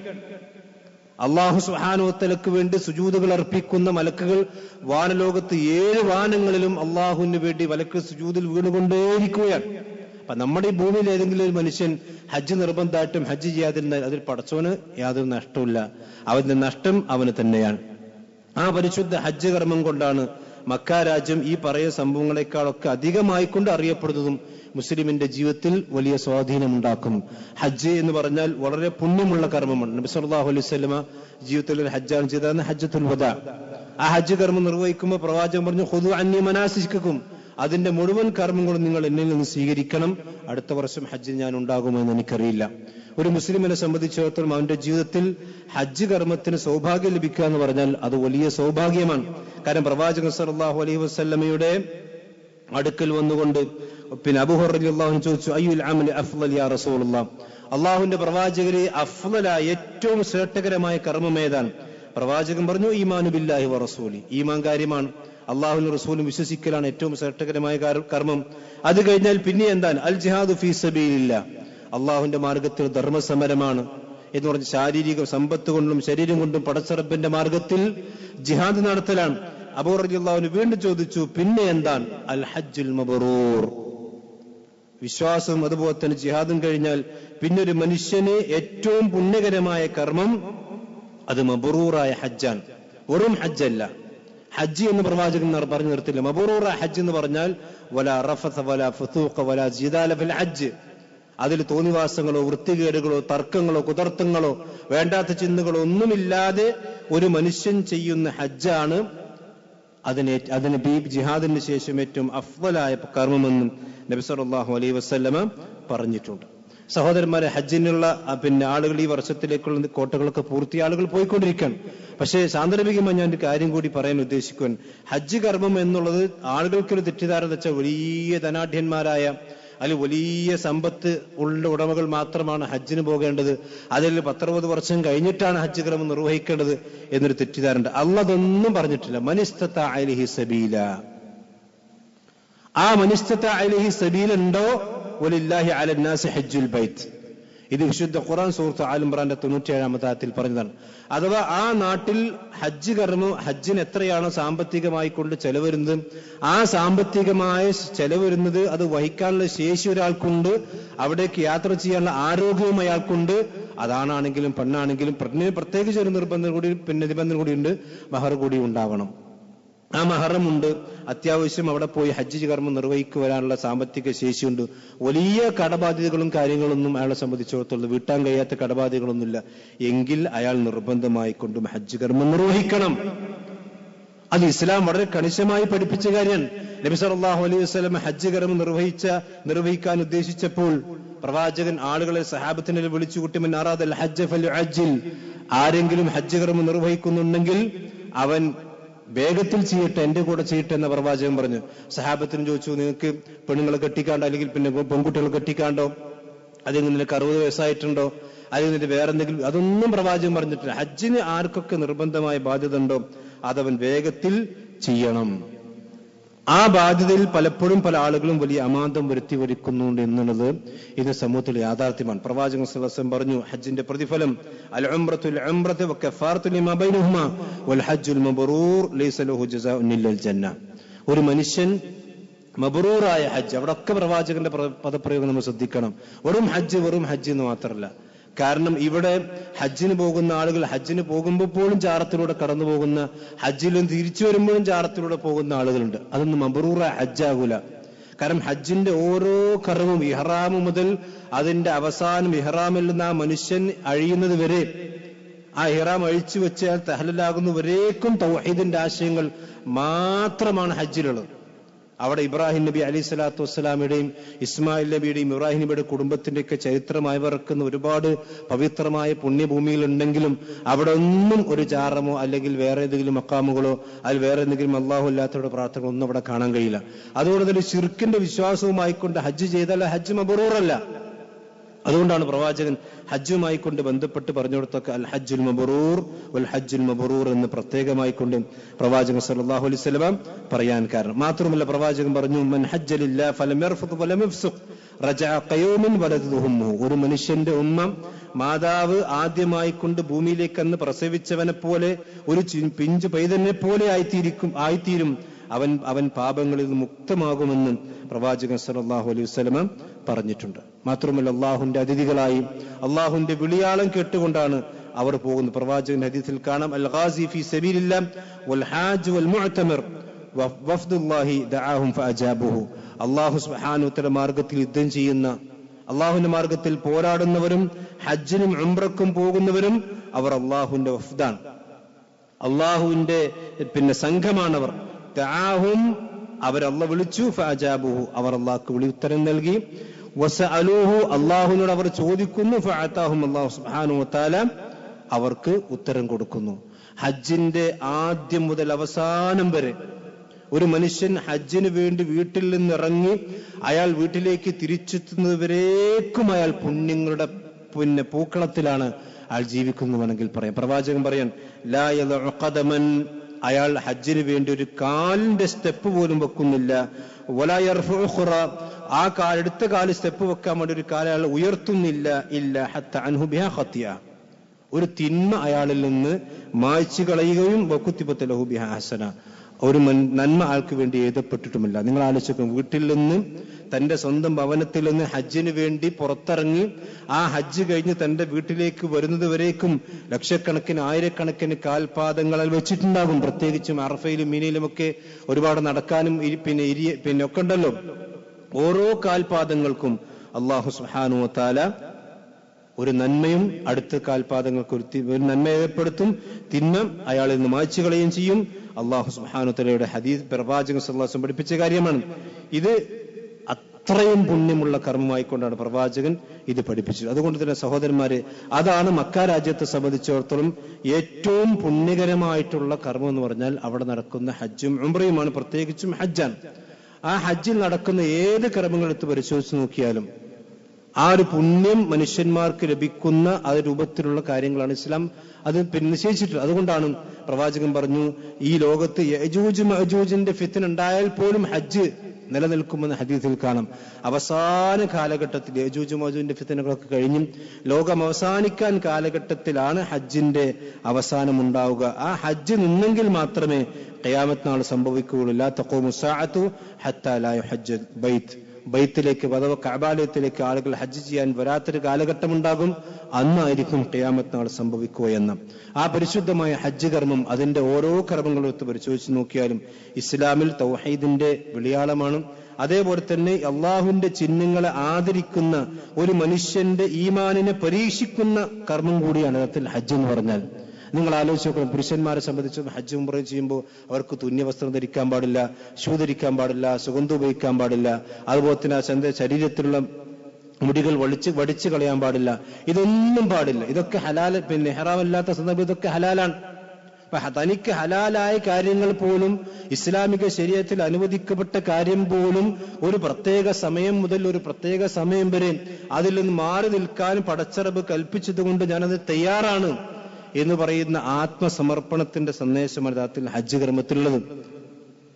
അള്ളാഹു സുബ്ഹാനഹു വ തആലക്ക് വേണ്ടി സുജൂദുകൾ അർപ്പിക്കുന്ന മലക്കുകൾ വാനലോകത്ത് 7 വാനങ്ങളിലും അള്ളാഹുവിന് വേണ്ടി മലക്കുകൾ സുജൂദിൽ വീണുകൊണ്ടേയിരിക്കുകയാണ്. അപ്പൊ നമ്മുടെ ഈ ഭൂമിയിൽ ഏതെങ്കിലും ഒരു മനുഷ്യൻ ഹജ്ജ് നിർബന്ധമായിട്ടും ഹജ്ജ് ചെയ്യാതിരുന്നാൽ അതിൽ പടച്ചവന് യാതൊരു നഷ്ടമില്ല, അവന്റെ നഷ്ടം അവന് തന്നെയാണ്. ആ പരിശുദ്ധ ഹജ്ജ് കർമ്മം കൊണ്ടാണ് മക്ക രാജ്യം ഈ പറയുന്ന സംഭവങ്ങളെക്കാളൊക്കെ അധികമായിക്കൊണ്ട് അറിയപ്പെടുന്നതും മുസ്ലിമിന്റെ ജീവിതത്തിൽ വലിയ സ്വാധീനമുണ്ടാക്കും. ഹജ്ജ് എന്ന് പറഞ്ഞാൽ വളരെ പുണ്യമുള്ള കർമ്മമാണ്. നബി സല്ലല്ലാഹു അലൈഹി വസല്ലമ ജീവിതത്തിൽ ഒരു ഹജ്ജാണ് ചെയ്തതാണ് ഹജ്ജത്തുൽ വദാ. ആ ഹജ്ജ് കർമ്മം നിർവഹിക്കുമ്പോൾ പ്രവാചകൻ പറഞ്ഞു, ഖുദു അന്നി മനാസികക്കും, അതിന്റെ മുഴുവൻ കർമ്മങ്ങളും നിങ്ങൾ എന്നിൽ നിന്ന് സ്വീകരിക്കണം. അടുത്ത വർഷം ഹജ്ജിൽ ഞാൻ ഉണ്ടാകുമെന്ന് എനിക്കറിയില്ല. ഒരു മുസ്ലിമിനെ സംബന്ധിച്ചിടത്തോളം അവന്റെ ജീവിതത്തിൽ ഹജ്ജ് കർമ്മത്തിന് സൗഭാഗ്യം ലഭിക്കുക എന്ന് പറഞ്ഞാൽ അത് വലിയ സൗഭാഗ്യമാണ്. കാരണം പ്രവാചകൻ സല്ലല്ലാഹു അലൈഹി വസല്ലമയുടെ അടുക്കൽ വന്നുകൊണ്ട് പിന്നെ അബൂ ഹുറൈറ റളിയല്ലാഹു അൻഹു ചോദിച്ചു, അയ്യുൽ അമലി അഫ്ളൽ യാ റസൂലുള്ളാഹ്, അള്ളാഹുവിന്റെ പ്രവാചകരെ അഫ്ളലായ ഏറ്റവും ശ്രേഷ്ഠകരമായ കർമ്മം ഏതാണ്? പ്രവാചകൻ പറഞ്ഞു, ഈമാനു ബില്ലാഹി വ റസൂലി, ഈമാൻ കാര്യമാണ്, അള്ളാഹുവിന്റെ റസൂലും വിശ്വസിക്കലാണ് ഏറ്റവും ശ്രേഷ്ഠകരമായ കർമ്മം. അത് കഴിഞ്ഞാൽ പിന്നെ എന്താണ്? അൽ ജിഹാദു ഫീ സബീലില്ലാഹ്, അള്ളാഹുവിന്റെ മാർഗത്തിൽ ധർമ്മസമരമാണ് എന്ന് പറഞ്ഞ് ശാരീരിക സമ്പത്ത് കൊണ്ടും ശരീരം കൊണ്ടും പടച്ചറപ്പിന്റെ മാർഗത്തിൽ ജിഹാദ് നടത്തലാണ്. അബൂ ഹുറൈറ റളിയല്ലാഹു അൻഹു വീണ്ടും ചോദിച്ചു, പിന്നെ എന്താണ്? അൽ ഹജ്ജുൽ മബ്റൂർ, വിശ്വാസം അതുപോലെ തന്നെ ജിഹാദും കഴിഞ്ഞാൽ പിന്നെ ഒരു മനുഷ്യന് ഏറ്റവും പുണ്യകരമായ കർമ്മം അത് മബ്റൂറായ ഹജ്ജാണ്. വെറും ഹജ്ജല്ല. ഹജ്ജ് എന്ന് പ്രവാചകൻ പറഞ്ഞു നിർത്തില്ല. മബ്റൂറായ ഹജ്ജ് എന്ന് പറഞ്ഞാൽ വലാ റഫസ വലാ ഫുസൂഖ വലാ ജിദാല ഫിൽ ഹജ്ജ്, അതിൽ തോന്നിവാസങ്ങളോ വൃത്തികേടുകളോ തർക്കങ്ങളോ കുതർത്തങ്ങളോ വേണ്ടാത്ത ചിന്തകളോ ഒന്നുമില്ലാതെ ഒരു മനുഷ്യൻ ചെയ്യുന്ന ഹജ്ജാണ് അതിന് ജിഹാദിന് ശേഷം ഏറ്റവും അഫ്ളലായ കർമ്മമെന്നും നബി സല്ലല്ലാഹു അലൈഹി വസല്ലമ പറഞ്ഞിട്ടുണ്ട്. സഹോദരന്മാരെ, ഹജ്ജിനുള്ള പിന്നെ ആളുകൾ ഈ വർഷത്തിലേക്കുള്ള കോട്ടകളൊക്കെ പൂർത്തി ആളുകൾ പോയിക്കൊണ്ടിരിക്കുകയാണ്. പക്ഷേ സാന്ദർഭികമായി ഞാൻ ഒരു കാര്യം കൂടി പറയാൻ ഉദ്ദേശിക്കുവാൻ, ഹജ്ജ് കർമ്മം എന്നുള്ളത് ആളുകൾക്കൊരു തെറ്റിദ്ധാരണ വെച്ചാൽ വലിയ ധനാഢ്യന്മാരായ അതിൽ വലിയ സമ്പത്ത് ഉള്ള ഉടമകൾ മാത്രമാണ് ഹജ്ജിന് പോകേണ്ടത്, അതിൽ 10-60 വർഷം കഴിഞ്ഞിട്ടാണ് ഹജ്ജ് കർമ്മം നിർവഹിക്കേണ്ടത് എന്നൊരു തെറ്റിദ്ധാരണ. അല്ലാഹ് അതൊന്നും പറഞ്ഞിട്ടില്ല. മനിസ്തതാ അലൈഹി സബീല, ആ മനിസ്തതാ അലൈഹി സബീല ഉണ്ടോ വലില്ലാഹി അലന്നാസി ഹജ്ജുൽ ബൈത്ത്. ഇത് വിശുദ്ധ ഖുർആൻ സൂറത്ത് ആൽ ഇംറാന്റെ 97-ാമത്തെ ആയത്തിൽ പറഞ്ഞതാണ്. അഥവാ ആ നാട്ടിൽ ഹജ്ജ് കർമ്മം, ഹജ്ജിന് എത്രയാണോ സാമ്പത്തികമായി കൊണ്ട് ചെലവ് വരുന്നത്, ആ സാമ്പത്തികമായ ചെലവ് വരുന്നത് അത് വഹിക്കാനുള്ള ശേഷി ഒരാൾക്കുണ്ട്, അവിടേക്ക് യാത്ര ചെയ്യാനുള്ള ആരോഗ്യവും അയാൾക്കുണ്ട്. അതാണെങ്കിലും പെണ്ണാണെങ്കിലും പെണ്ണിന് പ്രത്യേകിച്ച് ഒരു നിബന്ധന കൂടിയുണ്ട്, മഹർ കൂടി ഉണ്ടാവണം. ആ മഹറമുണ്ട്, അത്യാവശ്യം അവിടെ പോയി ഹജ്ജ് കർമ്മം നിർവഹിക്കുവാനുള്ള സാമ്പത്തിക ശേഷിയുണ്ട്, വലിയ കടബാധ്യതകളും കാര്യങ്ങളൊന്നും അയാളെ സംബന്ധിച്ചിടത്തോളം വീട്ടാൻ കഴിയാത്ത കടബാധ്യതകളൊന്നുമില്ല എങ്കിൽ അയാൾ നിർബന്ധമായി കൊണ്ടും ഹജ്ജ് കർമ്മം നിർവഹിക്കണം. അത് ഇസ്ലാം വളരെ കണിശമായി പഠിപ്പിച്ച കാര്യമാണ്. നബി സല്ലല്ലാഹു അലൈഹി വസല്ലം ഹജ്ജ് കർമ്മം നിർവഹിക്കാൻ ഉദ്ദേശിച്ചപ്പോൾ പ്രവാചകൻ ആളുകളെ സഹാബത്തിനെ വിളിച്ചുകൂട്ടി, മൻ അറാദൽ ഹജ്ജ ഫൽയുഅജ്ജിൽ, ആരെങ്കിലും ഹജ്ജ് കർമ്മം നിർവഹിക്കുന്നുണ്ടെങ്കിൽ അവൻ വേഗത്തിൽ ചെയ്യട്ടെ, എന്റെ കൂടെ ചെയ്യട്ടെ എന്ന പ്രവാചകൻ പറഞ്ഞു. സഹാബത്തിന് ചോദിച്ചു, നിങ്ങൾക്ക് പെണ്ണുങ്ങളെ കെട്ടിക്കാണ്ടോ, അല്ലെങ്കിൽ പിന്നെ പെൺകുട്ടികളെ കെട്ടിക്കാണ്ടോ, അല്ലെങ്കിൽ നിനക്ക് 60 വയസ്സായിട്ടുണ്ടോ, അല്ലെങ്കിൽ നിന്റെ വേറെ എന്തെങ്കിലും, അതൊന്നും പ്രവാചകൻ പറഞ്ഞിട്ടില്ല. ഹജ്ജിന് ആർക്കൊക്കെ നിർബന്ധമായ ബാധ്യത ഉണ്ടോ അതവൻ വേഗത്തിൽ ചെയ്യണം. ആ ബാധ്യതയിൽ പലപ്പോഴും പല ആളുകളും വലിയ അമാന്തം വരുത്തി വരിക്കുന്നുണ്ട് എന്നുള്ളത് ഇത് സമൂഹത്തിൽ യാഥാർത്ഥ്യമാണ്. പ്രവാചകൻ സല്ലല്ലാഹു അലൈഹി വസല്ലം പറഞ്ഞു, ഹജ്ജിന്റെ പ്രതിഫലം അൽ ഉംറത്തുൽ ഉംറതു വകഫാറത്തു ലിമാ ബൈനഹുമാ വൽ ഹജ്ജുൽ മബ്റൂർ ലൈസ ലഹു ജസാഉൻ ഇല്ലൽ ജന്ന. ഒരു മനുഷ്യൻ മബ്റൂറായ ഹജ്ജ്, അവിടെ ഒക്കെ പ്രവാചകന്റെ പദപ്രയോഗം നമ്മൾ ശ്രദ്ധിക്കണം. വെറും ഹജ്ജ് എന്ന് മാത്രമല്ല. കാരണം ഇവിടെ ഹജ്ജിന് പോകുന്ന ആളുകൾ ഹജ്ജിന് പോകുമ്പോഴും ജാറത്തിലൂടെ കടന്നു പോകുന്ന, ഹജ്ജിലും തിരിച്ചു വരുമ്പോഴും ജാറത്തിലൂടെ പോകുന്ന ആളുകളുണ്ട്. അതൊന്നും മബ്റൂറായ ഹജ്ജാകൂല. കാരണം ഹജ്ജിന്റെ ഓരോ കർമ്മവും ഇഹ്റാം മുതൽ അതിന്റെ അവസാനം ഇഹ്റാമിൽ നിന്ന് ആ മനുഷ്യൻ അഴിയുന്നത് വരെ, ആ ഇഹ്റാം അഴിച്ചു വെച്ചാൽ തഹ്ലലാകുന്നവരേക്കും തൗഹീദിന്റെ ആശയങ്ങൾ മാത്രമാണ് ഹജ്ജിലുള്ളത്. അവിടെ ഇബ്രാഹിം നബി അലൈഹി സ്വലാത്തു വസ്സലാമിയുടെയും ഇസ്മായിൽ നബിയുടെയും ഇബ്രാഹിം നബിയുടെ കുടുംബത്തിന്റെയൊക്കെ ചരിത്രമായി വറക്കുന്ന ഒരുപാട് പവിത്രമായ പുണ്യഭൂമികൾ ഉണ്ടെങ്കിലും അവിടെ ഒന്നും ഒരു ജാറമോ അല്ലെങ്കിൽ വേറെ ഏതെങ്കിലും മക്കാമുകളോ അല്ലെങ്കിൽ വേറെ എന്തെങ്കിലും അള്ളാഹു അല്ലാത്തവരുടെ പ്രാർത്ഥനകളോ ഒന്നും അവിടെ കാണാൻ കഴിയില്ല. അതുകൊണ്ട് തന്നെ ശിർക്കിന്റെ വിശ്വാസവുമായിക്കൊണ്ട് ഹജ്ജ് ചെയ്താൽ ഹജ്ജ് മബ്റൂറല്ല. അതുകൊണ്ടാണ് പ്രവാചകൻ ഹജ്ജുമായി കൊണ്ട് ബന്ധപ്പെട്ട് പറഞ്ഞു കൊടുത്തൊക്കെ അൽ ഹജ്ജുൽ മബ്റൂർ വൽ ഹജ്ജുൽ മബ്റൂർ എന്ന് പ്രത്യേകമായി കൊണ്ട് പ്രവാചകൻ സല്ലല്ലാഹു അലൈഹി വസല്ലം പറയാൻ കാരണം. മാത്രമല്ല പ്രവാചകൻ പറഞ്ഞു, മൻ ഹജ്ജ ലില്ലാഹി ഫലം യർഫുദ് വലം യഫ്സുഖ് റജഅ ഖയൗമൻ വലദതുഹു ഉമ്മുഹു. ഒരു മനുഷ്യന്റെ ഉമ്മ, മാതാവ് ആദ്യമായി കൊണ്ട് ഭൂമിയിലേക്ക് അന്ന് പ്രസവിച്ചവനെ പോലെ, ഒരു പിഞ്ചു പൈതനെ പോലെ ആയിത്തീരും. അവൻ പാപങ്ങളിൽ നിന്ന് മുക്തമാകുമെന്ന് പ്രവാചകൻ സല്ലല്ലാഹു അലൈഹി വസല്ലം പറഞ്ഞിട്ടുണ്ട്. മാത്രമല്ല അള്ളാഹുന്റെ അതിഥികളായി അള്ളാഹുന്റെ വിളിയാളം കേട്ടുകൊണ്ടാണ് അവർ പോകുന്നത്. പ്രവാചകൻ ഹദീസിൽ കാണാം, അൽ ഗാസി ഫീ സബീലില്ലാഹ് വൽ ഹാജ് വൽ മുഅ്തമിർ വഫ്ദുല്ലാഹി ദഅാഹും ഫഅജാബുഹു. അല്ലാഹു സുബ്ഹാനഹു വ തആല മാർഗത്തിൽ യുദ്ധം ചെയ്യുന്ന, അള്ളാഹുവിന്റെ മാർഗത്തിൽ പോരാടുന്നവരും ഹജ്ജിനും ഉംറക്കും പോകുന്നവരും അവർ അള്ളാഹുവിന്റെ വഫ്ദാണ്, അള്ളാഹുവിന്റെ സംഘമാണവർ. ദഅാഹും, അവരല്ല വിളിച്ചു, ഫഅജാബുഹു, അവർ അള്ളാഹ്ക്ക് വിളി ഉത്തരം നൽകി. വസഅലൂഹു, അള്ളാഹുവിനോട് അവർ ചോദിക്കുന്നു. ഫഅതാഹും, അല്ലാഹു സുബ്ഹാനഹു വ തആല അവർക്ക് ഉത്തരം കൊടുക്കുന്നു. ഹജ്ജിന്റെ ആദ്യം മുതൽ അവസാനം വരെ ഒരു മനുഷ്യൻ ഹജ്ജിന് വേണ്ടി വീട്ടിൽ നിന്നിറങ്ങി അയാൾ വീട്ടിലേക്ക് തിരിച്ചെത്തുന്നതുവരേക്കും അയാൾ പുണ്യങ്ങളുടെ പൂക്കളത്തിലാണ് അയാൾ ജീവിക്കുന്നുവെങ്കിൽ പറയാം. പ്രവാചകൻ പറയാൻ, ലാ യദഉ ഖദമൻ, അയാൾ ഹജ്ജിന് വേണ്ടി ഒരു കാലിന്റെ സ്റ്റെപ്പ് പോലും വെക്കുന്നില്ല. വലാ യർഫഉ ഖുറ, ആ അടുത്ത കാല് സ്റ്റെപ്പ് വെക്കാൻ വേണ്ടി ഒരു കാല് അയാൾ ഉയർത്തുന്നില്ല. ഇല്ല ഹത്ത അൻഹു ബിഹാ ഖത്തിയ, ഒരു തിന്മ അയാളിൽ നിന്ന് മായ്ച്ചു കളയുകയും വകുത്തിബത ലഹു ബിഹാ ഹസന, ഒരു നന്മ ആൾക്ക് വേണ്ടി എഴുതപ്പെട്ടിട്ടുമില്ല. നിങ്ങൾ ആലോചിക്കും, വീട്ടിൽ നിന്ന് തന്റെ സ്വന്തം ഭവനത്തിൽ നിന്ന് ഹജ്ജിന് വേണ്ടി പുറത്തിറങ്ങി ആ ഹജ്ജ് കഴിഞ്ഞ് തന്റെ വീട്ടിലേക്ക് വരുന്നത് വരേക്കും ലക്ഷക്കണക്കിന് ആയിരക്കണക്കിന് കാൽപാദങ്ങൾ വെച്ചിട്ടുണ്ടാകും. പ്രത്യേകിച്ചും അറഫയിലും മീനയിലുമൊക്കെ ഒരുപാട് നടക്കാനും പിന്നെ ഒക്കെ ഉണ്ടല്ലോ. ഓരോ കാൽപാദങ്ങൾക്കും അല്ലാഹു സുബ്ഹാനഹു വ തആല ഒരു നന്മയും അടുത്ത കാൽപാദങ്ങൾക്ക് ഒരു നന്മ ഏർപ്പെടുത്തും, തിന്മ അയാളിൽ നിന്ന് മായ്ച്ചു കളയുകയും ചെയ്യും. അല്ലാഹു സുബ്ഹാനഹു വ തആലയുടെ ഹദീസ് പ്രവാചകൻ സല്ലല്ലാഹു അലൈഹി വസല്ലം പഠിപ്പിച്ച കാര്യമാണ്. ഇത് അത്രയും പുണ്യമുള്ള കർമ്മമായിക്കൊണ്ടാണ് പ്രവാചകൻ ഇത് പഠിപ്പിച്ചത്. അതുകൊണ്ട് തന്നെ സഹോദരന്മാരെ, അതാണ് മക്ക രാജ്യത്തെ സംബന്ധിച്ചിടത്തോളം ഏറ്റവും പുണ്യകരമായിട്ടുള്ള കർമ്മം എന്ന് പറഞ്ഞാൽ അവിടെ നടക്കുന്ന ഹജ്ജും ഉംറയുമാണ്. പ്രത്യേകിച്ചും ഹജ്ജാണ്. ആ ഹജ്ജിൽ നടക്കുന്ന ഏത് കർമ്മങ്ങളെടുത്ത് പരിശോധിച്ച് നോക്കിയാലും ആ ഒരു പുണ്യം മനുഷ്യന്മാർക്ക് ലഭിക്കുന്ന ആ രൂപത്തിലുള്ള കാര്യങ്ങളാണ് ഇസ്ലാം അത് നിശ്ചയിച്ചിട്ടുള്ളത്. അതുകൊണ്ടാണ് പ്രവാചകൻ പറഞ്ഞു, ഈ ലോകത്ത് യജൂജ് മഅജൂജിന്റെ ഫിത്ന ഉണ്ടായാൽ പോലും ഹജ്ജ് നിലനിൽക്കുമെന്ന് ഹദീസിൽ കാണാം. അവസാന കാലഘട്ടത്തിൽ യജൂജ് മഅജൂജിന്റെ ഫിത്നകളൊക്കെ കഴിഞ്ഞും ലോകം അവസാനിക്കാൻ കാലഘട്ടത്തിലാണ് ഹജ്ജിന്റെ അവസാനം ഉണ്ടാവുക. ആ ഹജ്ജ് നിന്നെങ്കിൽ മാത്രമേ ഖിയാമത്ത് നാൾ സംഭവിക്കുകയുള്ളൂ. ലാ തഖൂമു സഅതു ഹത്താ ലാ യുഹജ്ജൽ ബൈത്ത്. ബൈത്തിലേക്ക് അഥവാ കഅബാലയത്തിലേക്ക് ആളുകൾ ഹജ്ജ് ചെയ്യാൻ വരാത്തൊരു കാലഘട്ടമുണ്ടാകും. അന്നായിരിക്കും ഖിയാമത്ത് നാൾ സംഭവിക്കുക എന്ന്. ആ പരിശുദ്ധമായ ഹജ്ജ് കർമ്മം അതിന്റെ ഓരോ കർമ്മങ്ങളും എടുത്ത് പരിശോധിച്ച് നോക്കിയാലും ഇസ്ലാമിൽ തൗഹീദിന്റെ വിളിയാളമാണ്. അതേപോലെ തന്നെ അള്ളാഹുവിന്റെ ചിഹ്നങ്ങളെ ആദരിക്കുന്ന ഒരു മനുഷ്യന്റെ ഈമാനിനെ പരീക്ഷിക്കുന്ന കർമ്മം കൂടിയാണ് യഥാർത്ഥത്തിൽ ഹജ്ജ് എന്ന് പറഞ്ഞാൽ. നിങ്ങൾ ആലോചിച്ച് നോക്കണം, പുരുഷന്മാരെ സംബന്ധിച്ച് ഹജ്ജ് ഉംറയും ചെയ്യുമ്പോൾ അവർക്ക് തുന്യ വസ്ത്രം ധരിക്കാൻ പാടില്ല, ഷൂ ധരിക്കാൻ പാടില്ല, സുഗന്ധം ഉപയോഗിക്കാൻ പാടില്ല, അതുപോലെ തന്നെ ശരീരത്തിലുള്ള മുടികൾ വടിച്ചു കളയാൻ പാടില്ല. ഇതൊന്നും പാടില്ല. ഇതൊക്കെ ഹലാൽ, പിന്നെ ഹറാമല്ലാത്ത സന്ദർഭം ഇതൊക്കെ ഹലാലാണ്. തനിക്ക് ഹലാലായ കാര്യങ്ങൾ പോലും ഇസ്ലാമിക ശരീഅത്തിൽ അനുവദിക്കപ്പെട്ട കാര്യം പോലും ഒരു പ്രത്യേക സമയം മുതൽ ഒരു പ്രത്യേക സമയം വരെ അതിൽ നിന്ന് മാറി നിൽക്കാനും പടച്ചറബ് കൽപ്പിച്ചതുകൊണ്ട് ഞാനത് തയ്യാറാണ് എന്ന് പറയുന്ന ആത്മസമർപ്പണത്തിന്റെ സന്ദേശമാണ് യഥാർത്ഥത്തിൽ ഹജ്ജ് കർമ്മത്തിലുള്ളത്.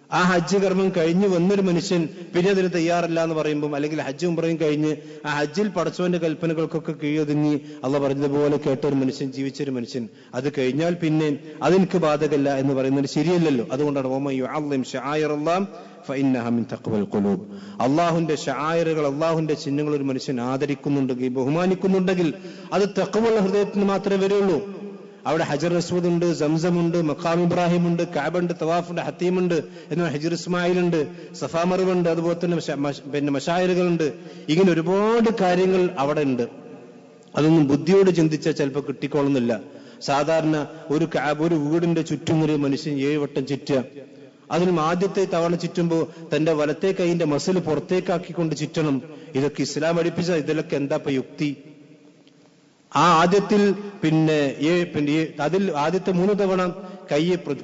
ആ ഹജ്ജ് കർമ്മം കഴിഞ്ഞ് വന്നൊരു മനുഷ്യൻ പിന്നെ അതിന് തയ്യാറല്ല എന്ന് പറയുമ്പോൾ, അല്ലെങ്കിൽ ഹജ്ജ് ഉംറയും കഴിഞ്ഞ് ആ ഹജ്ജിൽ പടച്ചവന്റെ കൽപ്പനകൾക്കൊക്കെ കീഴൊതുങ്ങി അള്ളാഹ് പറഞ്ഞതുപോലെ കേട്ടൊരു മനുഷ്യൻ, ജീവിച്ചൊരു മനുഷ്യൻ, അത് കഴിഞ്ഞാൽ പിന്നെ അതെനിക്ക് ബാധകല്ല എന്ന് പറയുന്നത് ശരിയല്ലല്ലോ. അതുകൊണ്ടാണ് അള്ളാഹുന്റെ ഷആയിറുകൾ, അള്ളാഹുന്റെ ചിഹ്നങ്ങൾ ഒരു മനുഷ്യൻ ആദരിക്കുന്നുണ്ടെങ്കിൽ, ബഹുമാനിക്കുന്നുണ്ടെങ്കിൽ അത് തഖ്വയുള്ള ഹൃദയത്തിന് മാത്രമേ വരുള്ളൂ. അവിടെ ഹജർ അസ്വദ് ഉണ്ട്, സംസം ഉണ്ട്, മഖാം ഇബ്രാഹിം ഉണ്ട്, കഅബണ്ട്, തവാഫുണ്ട്, ഹത്തീമുണ്ട്, എന്നാൽ ഹജർ ഇസ്മായിൽ ഉണ്ട്, സഫാ മർവ, അതുപോലെ തന്നെ പിന്നെ മശായിറുകളുണ്ട്. ഇങ്ങനെ ഒരുപാട് കാര്യങ്ങൾ അവിടെ ഉണ്ട്. അതൊന്നും ബുദ്ധിയോട് ചിന്തിച്ചാൽ ചിലപ്പോൾ കിട്ടിക്കോളുന്നില്ല. സാധാരണ ഒരു വീടിന്റെ ചുറ്റും ഒരു മനുഷ്യൻ 7 വട്ടം ചുറ്റുക. അതിനും ആദ്യത്തെ തവണ ചുറ്റുമ്പോൾ തന്റെ വലത്തെ കൈയിന്റെ മസിൽ പുറത്തേക്കാക്കിക്കൊണ്ട് ചുറ്റണം. ഇതൊക്കെ ഇസ്ലാം പഠിപ്പിച്ച, ഇതിലൊക്കെ എന്താ യുക്തി? ആ ആദ്യത്തിൽ അതിൽ ആദ്യത്തെ 3 തവണ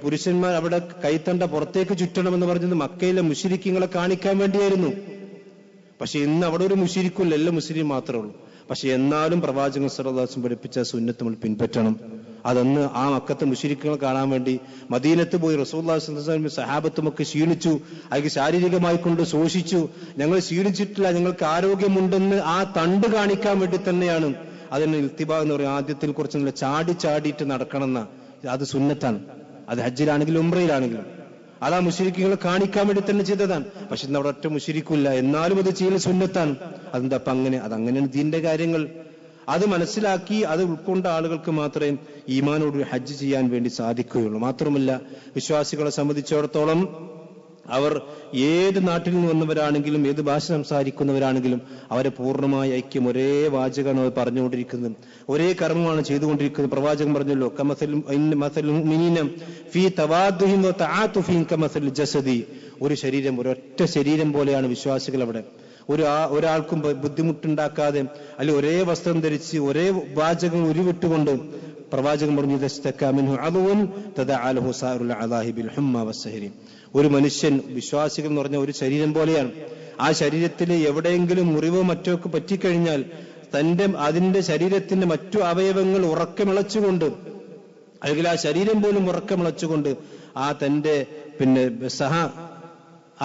പുരുഷന്മാർ അവിടെ കൈത്തണ്ട പുറത്തേക്ക് ചുറ്റണമെന്ന് പറഞ്ഞത് മക്കയിലെ മുശ്രിക്കുകളെ കാണിക്കാൻ വേണ്ടിയായിരുന്നു. പക്ഷെ ഇന്ന് അവിടെ ഒരു മുശ്രിക്കുമില്ല, എല്ലാ മുസ്ലിം മാത്രമേ ഉള്ളൂ. പക്ഷെ എന്നാലും പ്രവാചകൻ സ്വല്ലല്ലാഹു അലൈഹി വസല്ലം പഠിപ്പിച്ച സുന്നത്ത് നമ്മൾ പിൻപറ്റണം. അതൊന്ന് ആ മക്കത്തെ മുശ്രിക്കുകളെ കാണാൻ വേണ്ടി മദീനത്ത് പോയി റസൂലുള്ളാഹി സ്വല്ലല്ലാഹു അലൈഹി വസല്ലം സഹാബത്തുമൊക്കെ ക്ഷീണിച്ചു, അതിന് ശാരീരികമായി കൊണ്ട് ശോഷിച്ചു. ഞങ്ങൾ ക്ഷീണിച്ചിട്ടില്ല, ഞങ്ങൾക്ക് ആരോഗ്യമുണ്ടെന്ന് ആ തണ്ട് കാണിക്കാൻ വേണ്ടി തന്നെയാണ് അതിന് ഇൽത്തിബാ എന്ന് പറയും. ആദ്യത്തിൽ കുറച്ച് ചാടിയിട്ട് നടക്കണമെന്ന അത് സുന്നത്താണ്. അത് ഹജ്ജിലാണെങ്കിലും ഉംറയിലാണെങ്കിലും അത് ആ മുശ്രിക്കുകളെ കാണിക്കാൻ വേണ്ടി തന്നെ ചെയ്തതാണ്. പക്ഷെ ഇന്ന് അവിടെ ഒറ്റ മുശ്രിക്കില്ല, എന്നാലും അത് ചെയ്യൽ സുന്നത്താണ്. അതെന്താ അപ്പൊ അങ്ങനെ? അതങ്ങനെയാണ് ദീന്റെ കാര്യങ്ങൾ. അത് മനസ്സിലാക്കി അത് ഉൾക്കൊണ്ട ആളുകൾക്ക് മാത്രമേ ഈമാനോട് ഹജ്ജ് ചെയ്യാൻ വേണ്ടി സാധിക്കുകയുള്ളൂ. മാത്രമല്ല, വിശ്വാസികളെ സംബന്ധിച്ചിടത്തോളം അവർ ഏത് നാട്ടിൽ നിന്ന് വന്നവരാണെങ്കിലും ഏത് ഭാഷ സംസാരിക്കുന്നവരാണെങ്കിലും അവരെ പൂർണ്ണമായ ഐക്യം, ഒരേ വാചകമാണ് അവർ പറഞ്ഞുകൊണ്ടിരിക്കുന്നത്, ഒരേ കർമ്മമാണ് ചെയ്തുകൊണ്ടിരിക്കുന്നത്. പ്രവാചകൻ പറഞ്ഞല്ലോ, ഒരു ശരീരം, ഒരൊറ്റ ശരീരം പോലെയാണ് വിശ്വാസികൾ അവിടെ. ഒരാൾക്കും ബുദ്ധിമുട്ടുണ്ടാക്കാതെ, അല്ലെങ്കിൽ ഒരേ വസ്ത്രം ധരിച്ച് ഒരേ വാചകം ഉരുവിട്ടുകൊണ്ട് പ്രവാചകൻ പറഞ്ഞു, ഒരു മനുഷ്യൻ, വിശ്വാസികൾ എന്ന് പറഞ്ഞ ഒരു ശരീരം പോലെയാണ്. ആ ശരീരത്തിൽ എവിടെയെങ്കിലും മുറിവോ മറ്റോ ഒക്കെ പറ്റിക്കഴിഞ്ഞാൽ അതിന്റെ ശരീരത്തിന്റെ മറ്റു അവയവങ്ങൾ ഉറക്കമിളച്ചുകൊണ്ട്, അല്ലെങ്കിൽ ആ ശരീരം പോലും ഉറക്കമിളച്ചുകൊണ്ട് ആ തന്റെ സഹ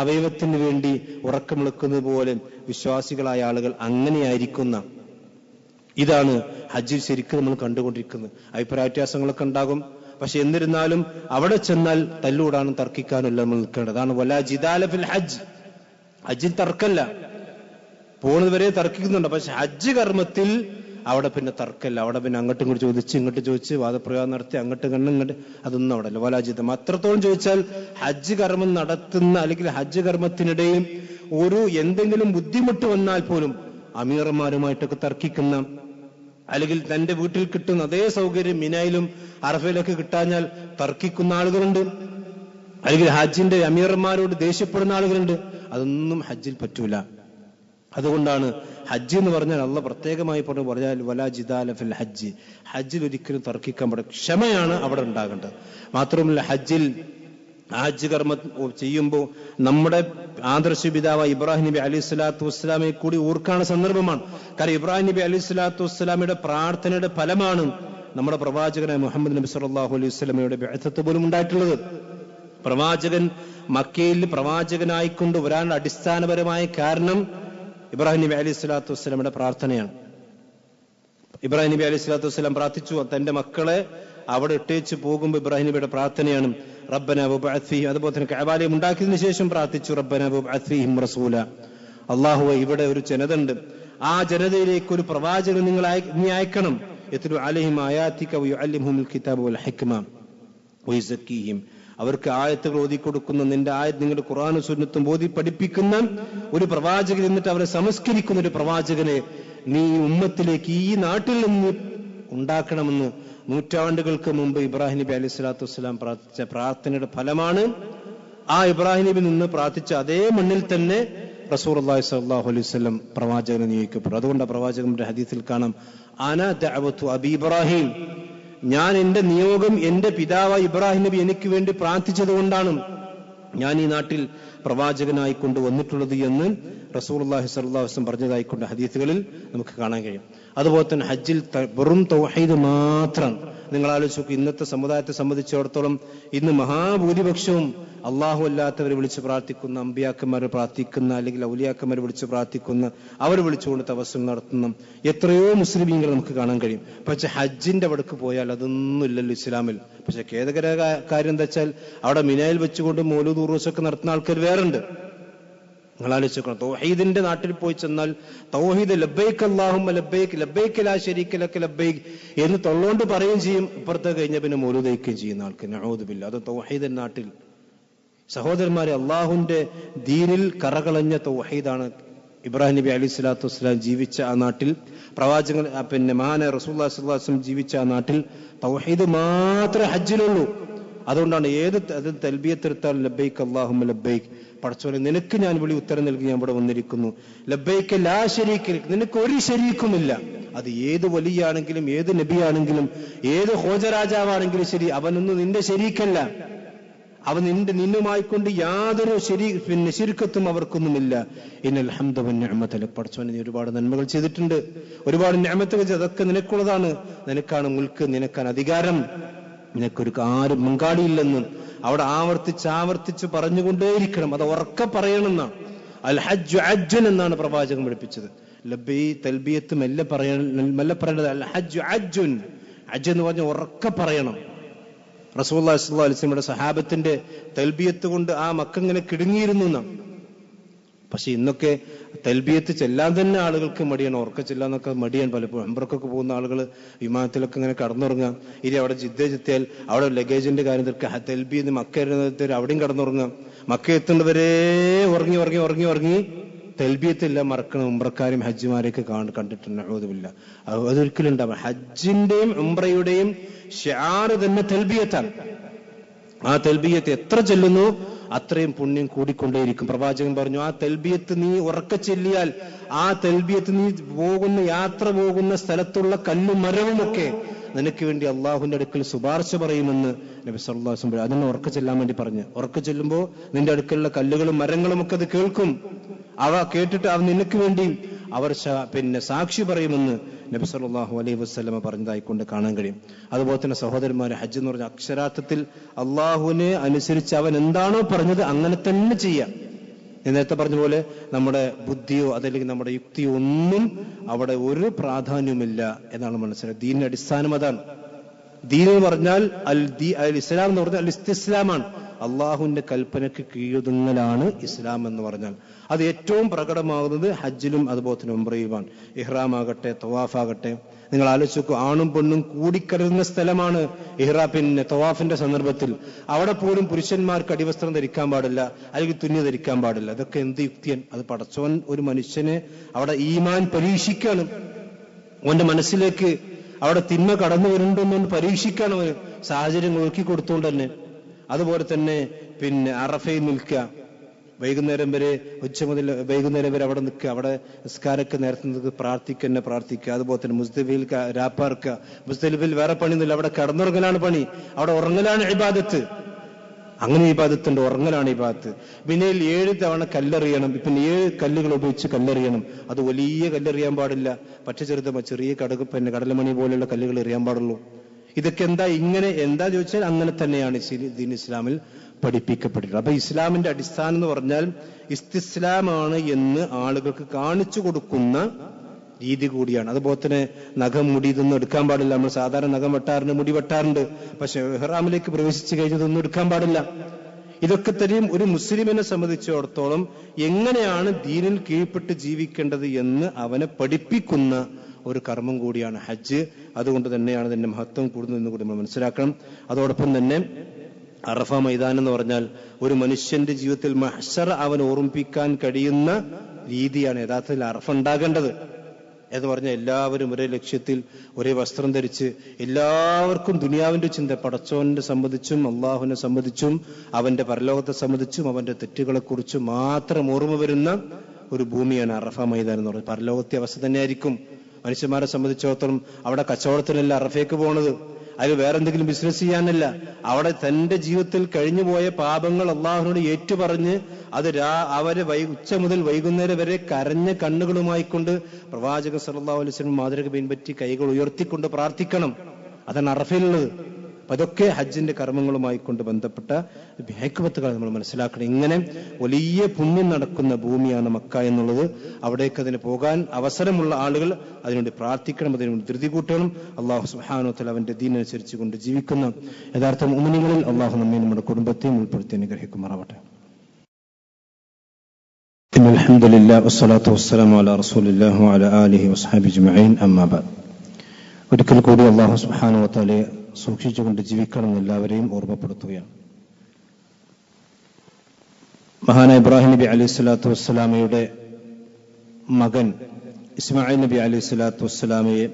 അവയവത്തിന് വേണ്ടി ഉറക്കമിളക്കുന്നത് പോലെ വിശ്വാസികളായ ആളുകൾ അങ്ങനെയായിരിക്കുന്ന, ഇതാണ് ഹജ്ജിൽ ശരിക്കും നമ്മൾ കണ്ടുകൊണ്ടിരിക്കുന്നത്. അഭിപ്രായ വ്യത്യാസങ്ങളൊക്കെ ഉണ്ടാകും. പക്ഷെ എന്നിരുന്നാലും അവിടെ ചെന്നാൽ തല്ലൂടാനും തർക്കിക്കാനും എല്ലാം നമ്മൾ നിൽക്കേണ്ടത്. അതാണ് വലാ ജിദാല ഫിൽ ഹജ്ജ്. ഹജ്ജിൽ തർക്കല്ല, പോകുന്നത് വരെ തർക്കിക്കുന്നുണ്ട്. പക്ഷെ ഹജ്ജ് കർമ്മത്തിൽ അവിടെ തർക്കല്ല. അവിടെ അങ്ങോട്ടും ഇങ്ങോട്ട് ചോദിച്ച് ഇങ്ങോട്ട് ചോദിച്ച് വാദപ്രയോഗം നടത്തി അങ്ങോട്ട് ഇങ്ങോട്ട് അതൊന്നും അവിടെ അല്ല. വലാജിതം അത്രത്തോളം ചോദിച്ചാൽ ഹജ്ജ് കർമ്മം നടത്തുന്ന, അല്ലെങ്കിൽ ഹജ്ജ് കർമ്മത്തിനിടയിൽ എന്തെങ്കിലും ബുദ്ധിമുട്ട് വന്നാൽ പോലും അമീർമാരുമായിട്ടൊക്കെ തർക്കിക്കുന്ന, അല്ലെങ്കിൽ തന്റെ വീട്ടിൽ കിട്ടുന്ന അതേ സൗകര്യം മിനായിലും അറഫയിലൊക്കെ കിട്ടാഞ്ഞാൽ തർക്കിക്കുന്ന ആളുകളുണ്ട്, അല്ലെങ്കിൽ ഹജ്ജിന്റെ അമീർമാരോട് ദേഷ്യപ്പെടുന്ന ആളുകളുണ്ട്. അതൊന്നും ഹജ്ജിൽ പറ്റൂല. അതുകൊണ്ടാണ് ഹജ്ജ് എന്ന് പറഞ്ഞാൽ അള്ളാഹ് പ്രത്യേകമായി പറഞ്ഞാൽ വലാ ജിദാല ഫിൽ ഹജ്ജ്. ഹജ്ജിൽ ഒരിക്കലും തർക്കിക്കാൻ പാടില്ല, ക്ഷമയാണ് അവിടെ ഉണ്ടാകേണ്ടത്. മാത്രമല്ല, ഹജ്ജിൽ ഹജ്ജ് കർമ്മം ചെയ്യുമ്പോൾ നമ്മുടെ ആദർശ പിതാവ് ഇബ്രാഹിം നബി അലൈഹി സ്വലാത്തു വസ്സലാമെ കൂടി ഓർക്കാണ് സന്ദർഭമാണ്. കാരണം ഇബ്രാഹിം നബി അലൈഹി സ്വലാത്തു വസ്സലാമയുടെ പ്രാർത്ഥനയുടെ ഫലമാണ് നമ്മുടെ പ്രവാചകനായ മുഹമ്മദ് നബി സല്ലല്ലാഹു അലൈഹി വസല്ലമയുടെ ബിഅ്സത്ത് പോലും ഉണ്ടായിട്ടുള്ളത്. പ്രവാചകൻ മക്കയിൽ പ്രവാചകനായിക്കൊണ്ട് വരാനുള്ള അടിസ്ഥാനപരമായ കാരണം ഇബ്രാഹിം നബി അലൈഹി സ്വലാത്തു വസ്സലാമയുടെ പ്രാർത്ഥനയാണ്. ഇബ്രാഹിം നബി അലൈഹി സ്വലാത്തു വസ്സലാം പ്രാർത്ഥിച്ചു, തന്റെ മക്കളെ അവിടെ ഇട്ടേച്ച് പോകുമ്പോൾ ഇബ്രാഹിം നബിയുടെ പ്രാർത്ഥനയാണ് റബ്ബനാ വബഅത്ത് ഫീഹിം. അതുപോലെ തന്നെ കഅബാലയം ഉണ്ടാക്കിയതിനു ശേഷം പ്രാർത്ഥിച്ചു റബ്ബനാ വബഅത്ത് ഫീഹിം റസൂല. അല്ലാഹുവേ, ഇവിടെ ഒരു ജനതയുണ്ട്, ആ ജനതയിലേക്ക് ഒരു പ്രവാചകനെ നീ അയക്കണം. യത്ലു അലൈഹിം ആയാതിക വയുഅല്ലിമുഹുൽ കിതാബ വൽ ഹിക്മ വയുസക്കീഹിം. അവർക്ക് ആയത്തുകൾ ഓതി കൊടുക്കുന്ന, നിന്റെ ആയത്ത് നിങ്ങളുടെ ഖുർആനും സുന്നത്തും ഓതി പഠിപ്പിക്കുന്ന ഒരു പ്രവാചകൻ, എന്നിട്ട് അവരെ സംസ്കരിക്കുന്ന ഒരു പ്രവാചകനെ നീ ഉമ്മത്തിലേക്ക് ഈ നാട്ടിൽ നിന്ന് ഉണ്ടാക്കണമെന്ന് നൂറ്റാണ്ടുകൾക്ക് മുമ്പ് ഇബ്രാഹിം നബി അലൈഹി സ്വലാത്തു വസ്സലാം പ്രാർത്ഥിച്ച പ്രാർത്ഥനയുടെ ഫലമാണ്. ആ ഇബ്രാഹിം നബി നിന്ന് പ്രാർത്ഥിച്ച അതേ മണ്ണിൽ തന്നെ റസൂലുള്ളാഹി സ്വല്ലല്ലാഹു അലൈഹി വസല്ലം പ്രവാചകനെ നിയോഗിക്കപ്പെട്ടു. അതുകൊണ്ട് പ്രവാചകന്റെ ഹദീസിൽ കാണാം, അന ദഅവതു അബി ഇബ്രാഹിം, ഞാൻ എന്റെ നിയോഗം എന്റെ പിതാവ് ഇബ്രാഹിം നബി എനിക്ക് വേണ്ടി പ്രാർത്ഥിച്ചത് കൊണ്ടാണ് ഞാൻ ഈ നാട്ടിൽ പ്രവാചകനായി കൊണ്ടുവന്നിട്ടുള്ളത് എന്ന് റസൂലുള്ളാഹി സ്വല്ലല്ലാഹു അലൈഹി വസല്ലം പറഞ്ഞതായിക്കൊണ്ട് ഹദീസുകളിൽ നമുക്ക് കാണാൻ കഴിയും. അതുപോലെ തന്നെ ഹജ്ജിൽ വെറും തൗഹീദ് മാത്രം. നിങ്ങൾ ആലോചിച്ച് നോക്കൂ, ഇന്നത്തെ സമുദായത്തെ സംബന്ധിച്ചിടത്തോളം ഇന്ന് മഹാഭൂരിപക്ഷവും അള്ളാഹു അല്ലാത്തവരെ വിളിച്ച് പ്രാർത്ഥിക്കുന്ന, അമ്പിയാക്കന്മാരെ പ്രാർത്ഥിക്കുന്ന, അല്ലെങ്കിൽ ഔലിയാക്കന്മാരെ വിളിച്ച് പ്രാർത്ഥിക്കുന്ന, അവർ വിളിച്ചുകൊണ്ട് തവസ്സുൽ നടത്തുന്ന എത്രയോ മുസ്ലിമീങ്ങൾ നമുക്ക് കാണാൻ കഴിയും. പക്ഷെ ഹജ്ജിന്റെ അവിടേക്ക് പോയാൽ അതൊന്നും ഇല്ലല്ലോ ഇസ്ലാമിൽ. പക്ഷെ ഖേദകര കാര്യം എന്താ വെച്ചാൽ അവിടെ മിനായിൽ വെച്ചുകൊണ്ട് മൗലൂദ് ഉറൂസൊക്കെ നടത്തുന്ന ആൾക്കാർ വേറുണ്ട്. നിങ്ങൾ ആലോചിക്കണം, തൗഹീദിന്റെ നാട്ടിൽ പോയി ചെന്നാൽ തൗഹീദ് ലബ്ബൈക് അല്ലാഹുമ്മ ലബ്ബൈക് ലബ്ബൈക ലാ ശരീക ലക ലബ്ബൈക് എന്ന് തൊള്ളോണ്ട് പറയുകയും ചെയ്യും, ഇപ്പുറത്തെ കഴിഞ്ഞ പിന്നെ മൗലൂദ് കഴിക്കുകയും ചെയ്യുന്ന ആൾക്ക് നഊദു ബില്ലാഹ്. അത് തൗഹീദിന്റെ നാട്ടിൽ. സഹോദരന്മാരെ, അള്ളാഹുന്റെ ദീനിൽ കറകളഞ്ഞ തൗഹീദാണ് ഇബ്രാഹിം നബി അലൈഹി സ്വലാത്തു വസ്സലാം ജീവിച്ച ആ നാട്ടിൽ, പ്രവാചകൻ മഹാനായ റസൂലുള്ളാഹി സ്വല്ലല്ലാഹു അലൈഹി വസല്ലം ജീവിച്ച ആ നാട്ടിൽ തൗഹീദ് മാത്രമേ ഹജ്ജിലുള്ളൂ. അതുകൊണ്ടാണ് ഏത് തൽബിയത്തെടുത്താലും ലബ്ബൈക് അല്ലാഹുമ്മ ലബ്ബൈക്, പടച്ചോനെ നിനക്ക് ഞാൻ വിളി ഉത്തരം നൽകി ഞാൻ ഇവിടെ വന്നിരിക്കുന്നു. ലബ്ബൈക ലാ ശരീക ലക, നിനക്ക് ഒരു ശരീക്കുമില്ല. അത് ഏത് വലിയാണെങ്കിലും ഏത് നബിയാണെങ്കിലും ഏത് ഹോജരാജാവാണെങ്കിലും ശരി, അവനൊന്നും നിന്റെ ശരീക്കല്ല. അവൻ നിന്നുമായിക്കൊണ്ട് യാതൊരു ശിർക്കത്തും അവർക്കൊന്നുമില്ല. ഇന്നൽ ഹംദ വന്നിഅമത ലക, പടച്ചോനെ നീ ഒരുപാട് നന്മകൾ ചെയ്തിട്ടുണ്ട്, ഒരുപാട് നിഅമത്തുകൾ, അതൊക്കെ നിനക്കുള്ളതാണ്. നിനക്കാണ് മുൽക്ക്, നിനക്കാണ് അധികാരം, നിനക്കൊരു ആരും പങ്കാളിയില്ലെന്ന് അവിടെ ആവർത്തിച്ച് പറഞ്ഞുകൊണ്ടേയിരിക്കണം. അത് ഉറക്കെ പറയണമെന്നാണ്. അൽ ഹജ്ജു അജ്ജൻ എന്നാണ് പ്രവാചകൻ പഠിപ്പിച്ചത്. ലബ്ബൈ തൽബിയത്ത് മെല്ലെ പറയേണ്ടത്. അൽ ഹജ്ജു അജ്ജുൻ, ഹജ്ജ് എന്ന് പറഞ്ഞ ഉറക്കെ പറയണം. റസൂലുള്ളാഹി സ്വല്ലല്ലാഹു അലൈഹി വസല്ലമയുടെ സഹാബത്തിന്റെ തൽബിയത്ത് കൊണ്ട് ആ മക്ക ഇങ്ങനെ കിടുങ്ങിയിരുന്നു എന്നാണ്. പക്ഷെ ഇന്നൊക്കെ തൽബിയത്ത് ചെല്ലാൻ തന്നെ ആളുകൾക്ക് മടിയാണ്, ഉറക്ക ചെല്ലാന്നൊക്കെ മടിയാണ്. പലപ്പോഴും ഉംറക്കൊക്കെ പോകുന്ന ആളുകൾ വിമാനത്തിലൊക്കെ ഇങ്ങനെ കടന്നുറങ്ങാം. ഇനി അവിടെ ജിദ്ദെത്തിയാൽ അവിടെ ലഗേജിന്റെ കാര്യം തീർക്കുക, തൽബിയത്ത് മക്ക അവിടെയും കടന്നുറങ്ങാം. മക്ക എത്തേണ്ടവരെ ഉറങ്ങി തൽബിയത്തെല്ലാം മറക്കണം. ഉംറക്കാരും ഹജ്ജിമാരെയൊക്കെ കണ്ടിട്ടുണ്ട്. നഊദുബില്ലാ. അതൊരിക്കലും ഉണ്ടാവും. ഹജ്ജിന്റെയും ഉംറയുടെയും ഷിആർ തന്നെ തൽബിയത്താണ്. ആ തൽബിയത്ത് എത്ര ചെല്ലുന്നു അത്രയും പുണ്യം കൂടിക്കൊണ്ടേയിരിക്കും. പ്രവാചകൻ പറഞ്ഞു, ആ തൽബിയത്ത് നീ ഉറക്ക ചെല്ലിയാൽ ആ തൽബിയത്ത് നീ യാത്ര പോകുന്ന സ്ഥലത്തുള്ള കല്ലും മരവുമൊക്കെ നിനക്ക് വേണ്ടി അള്ളാഹുവിന്റെ അടുക്കൽ ശുപാർശ പറയുമെന്ന് നബി സല്ലല്ലാഹു അലൈഹി വസല്ലം അതിനെ ഉറക്ക ചെല്ലാൻ വേണ്ടി പറഞ്ഞു. ഉറക്ക ചെല്ലുമ്പോൾ നിന്റെ അടുക്കലുള്ള കല്ലുകളും മരങ്ങളും ഒക്കെ അത് കേൾക്കും. അവ കേട്ടിട്ട് അവൻ നിനക്ക് വേണ്ടി അവർ സാക്ഷി പറയുമെന്ന് നബി സല്ലല്ലാഹു അലൈഹി വസല്ലം പറഞ്ഞതായിക്കൊണ്ട് കാണാൻ കഴിയും. അതുപോലെ തന്നെ സഹോദരന്മാരെ, ഹജ്ജ് എന്ന് പറഞ്ഞ അക്ഷരാർത്ഥത്തിൽ അള്ളാഹുവിനെ അനുസരിച്ച് അവൻ എന്താണോ പറഞ്ഞത് അങ്ങനെ തന്നെ ചെയ്യാം. നേരത്തെ പറഞ്ഞ പോലെ നമ്മുടെ ബുദ്ധിയോ അതല്ലെങ്കിൽ നമ്മുടെ യുക്തിയോ ഒന്നും അവിടെ ഒരു പ്രാധാന്യവുമില്ല എന്നാണ് മനസ്സിലായത്. ദീനിന്റെ അടിസ്ഥാനം അതാണ്. ദീൻ എന്ന് പറഞ്ഞാൽ ഇസ്ലാം എന്ന് പറഞ്ഞാൽ ഇസ്തിസ്ലാമാണ്. അള്ളാഹുവിന്റെ കൽപ്പനയ്ക്ക് കീഴൊതുങ്ങലാണ് ഇസ്ലാം എന്ന് പറഞ്ഞാൽ. അത് ഏറ്റവും പ്രകടമാകുന്നത് ഹജ്ജിലും അതുപോലെ തന്നെ ഉംറയുമാണ്. ഇഹ്റാമാകട്ടെ തവാഫാകട്ടെ, നിങ്ങൾ ആലോചിച്ച് നോക്കൂ, ആണും പെണ്ണും കൂടിക്കലരുന്ന സ്ഥലമാണ് തവാഫിന്റെ സന്ദർഭത്തിൽ. അവിടെ പോലും പുരുഷന്മാർക്ക് അടിവസ്ത്രം ധരിക്കാൻ പാടില്ല, അല്ലെങ്കിൽ തുന്നി ധരിക്കാൻ പാടില്ല. അതൊക്കെ എന്ത് യുക്തിയൻ? അത് പടച്ചവൻ ഒരു മനുഷ്യനെ അവിടെ ഈമാൻ പരീക്ഷിക്കാണ്. അവന്റെ മനസ്സിലേക്ക് അവിടെ തിന്മ കടന്നു വരുന്നുണ്ടെന്ന് പരീക്ഷിക്കാണ് അവന് സാഹചര്യം നോക്കി കൊടുത്തുകൊണ്ട് തന്നെ. അതുപോലെ തന്നെ അറഫയിൽ നിൽക്കുക, വൈകുന്നേരം വരെ ഉച്ച മുതൽ വൈകുന്നേരം വരെ അവിടെ നിൽക്കുക, അവിടെ നിസ്കാരമൊക്കെ നേരത്തെ നിൽക്കുക, പ്രാർത്ഥിക്കുക. അതുപോലെ തന്നെ മുസ്ദലിഫയിൽ രാപ്പാർക്കുക. മുസ്ദലിഫിൽ വേറെ പണിയൊന്നുമില്ല, അവിടെ കിടന്നുറങ്ങലാണ് പണി, അവിടെ ഉറങ്ങലാണ് ഇബാദത്ത്. അങ്ങനെ ഇബാദത്തുണ്ട്. ഉറങ്ങലാണ് ഇബാദത്ത്. പിന്നെ 7 തവണ കല്ലെറിയണം. പിന്നെ 7 കല്ലുകൾ ഉപയോഗിച്ച് കല്ലെറിയണം. അത് വലിയ കല്ലെറിയാൻ പാടില്ല. ചെറിയ കടലമണി പോലെയുള്ള കല്ലുകൾ എറിയാൻ പാടുള്ളൂ. ഇതൊക്കെ എന്താ ചോദിച്ചാൽ അങ്ങനെ തന്നെയാണ് ദീൻ ഇസ്ലാമിൽ പഠിപ്പിക്കപ്പെട്ടിട്ടുള്ളത്. അപ്പൊ ഇസ്ലാമിന്റെ അടിസ്ഥാനം എന്ന് പറഞ്ഞാൽ ഇസ്തിസ്ലാമാണ് എന്ന് ആളുകൾക്ക് കാണിച്ചു കൊടുക്കുന്ന രീതി കൂടിയാണ്. അതുപോലെ തന്നെ നഖം മുടി ഇതൊന്നും എടുക്കാൻ പാടില്ല. നമ്മൾ സാധാരണ നഖം വെട്ടാറുണ്ട്, മുടി വെട്ടാറുണ്ട്. പക്ഷെ ഇഹ്റാമിലേക്ക് പ്രവേശിച്ചു കഴിഞ്ഞതൊന്നും എടുക്കാൻ പാടില്ല. ഇതൊക്കെ തന്നെയും ഒരു മുസ്ലിമിനെ സംബന്ധിച്ചിടത്തോളം എങ്ങനെയാണ് ദീനിൽ കീഴ്പ്പെട്ട് ജീവിക്കേണ്ടത് എന്ന് അവനെ പഠിപ്പിക്കുന്ന ഒരു കർമ്മം കൂടിയാണ് ഹജ്ജ്. അതുകൊണ്ട് തന്നെയാണ് ഇതിന്റെ മഹത്വം കൂടുന്നതെന്ന് കൂടി നമ്മൾ മനസ്സിലാക്കണം. അതോടൊപ്പം തന്നെ അറഫ മൈതാനം എന്ന് പറഞ്ഞാൽ ഒരു മനുഷ്യന്റെ ജീവിതത്തിൽ മഹ്ശർ അവൻ ഓർമ്മിപ്പിക്കാൻ കഴിയുന്ന രീതിയാണ് യഥാർത്ഥത്തിൽ അറഫ ഉണ്ടാകേണ്ടത് എന്ന് പറഞ്ഞാൽ എല്ലാവരും ഒരേ ലക്ഷ്യത്തിൽ ഒരേ വസ്ത്രം ധരിച്ച് എല്ലാവർക്കും ദുനിയാവിന്റെ ചിന്ത, പടച്ചോനെ സംബന്ധിച്ചും അള്ളാഹുവിനെ സംബന്ധിച്ചും അവന്റെ പരലോകത്തെ സംബന്ധിച്ചും അവന്റെ തെറ്റുകളെ കുറിച്ചും മാത്രം ഓർമ്മ വരുന്ന ഒരു ഭൂമിയാണ് അറഫ മൈതാനം എന്ന് പറയുന്നത്. പരലോകത്തെ അവസ്ഥ തന്നെയായിരിക്കും. മനുഷ്യന്മാരെ സംബന്ധിച്ചിടത്തോളം അവിടെ കച്ചവടത്തിനല്ല അറഫയ്ക്ക് പോണത്, അതിൽ വേറെ എന്തെങ്കിലും ബിസിനസ് ചെയ്യാനല്ല. അവിടെ തന്റെ ജീവിതത്തിൽ കഴിഞ്ഞുപോയ പാപങ്ങൾ അള്ളാഹുവിനോട് ഏറ്റുപറഞ്ഞ് അത് അവരെ ഉച്ച മുതൽ വൈകുന്നേരം വരെ കരഞ്ഞ കണ്ണുകളുമായിക്കൊണ്ട് പ്രവാചകൻ സല്ലല്ലാഹു അലൈഹി വസല്ലം മാതൃക പിൻപറ്റി കൈകൾ ഉയർത്തിക്കൊണ്ട് പ്രാർത്ഥിക്കണം. അതാണ് അറഫയിലുള്ളത്. അപ്പൊ അതൊക്കെ ഹജ്ജിന്റെ കർമ്മങ്ങളുമായി കൊണ്ട് ബന്ധപ്പെട്ട ഹിക്മത്തുകൾ നമ്മൾ മനസ്സിലാക്കണം. ഇങ്ങനെ വലിയ പുണ്യം നടക്കുന്ന ഭൂമിയാണ് മക്ക എന്നുള്ളത്. അവിടേക്ക് അതിന് പോകാൻ അവസരമുള്ള ആളുകൾ അതിനുവേണ്ടി പ്രാർത്ഥിക്കണം, അതിനുവേണ്ടി ധൃതി കൂട്ടണം. അള്ളാഹു സുബ്ഹാനഹു വ തആല അവന്റെ ദീനനുസരിച്ച് കൊണ്ട് ജീവിക്കുന്ന യഥാർത്ഥ മുഅ്മിനീങ്ങളിൽ അള്ളാഹു നമ്മെ നമ്മുടെ കുടുംബത്തെയും ഉൾപ്പെടുത്തി അനുഗ്രഹിക്കുമാറാവട്ടെ. അൽഹംദുലില്ലാഹി വസ്സലാത്തു വസ്സലാമു അലാ റസൂലില്ലാഹി വഅലാ ആലിഹി വസ്ഹബിഹി അജ്മഈൻ. അമ്മാ ബഅദ്. ഒരിക്കൽ കൂടി അള്ളാഹു സുബ്ഹാനഹു വ തആലയെ സൂക്ഷിച്ചുകൊണ്ട് ജീവിക്കണം എന്ന് എല്ലാവരെയും ഓർമ്മപ്പെടുത്തുകയാണ്. മഹാനായ ഇബ്രാഹിം നബി അലൈഹി സ്വലാത്തു വസ്സലാമയുടെ മകൻ ഇസ്മായിൽ നബി അലൈഹി സ്വലാത്തു വസ്സലാമയെ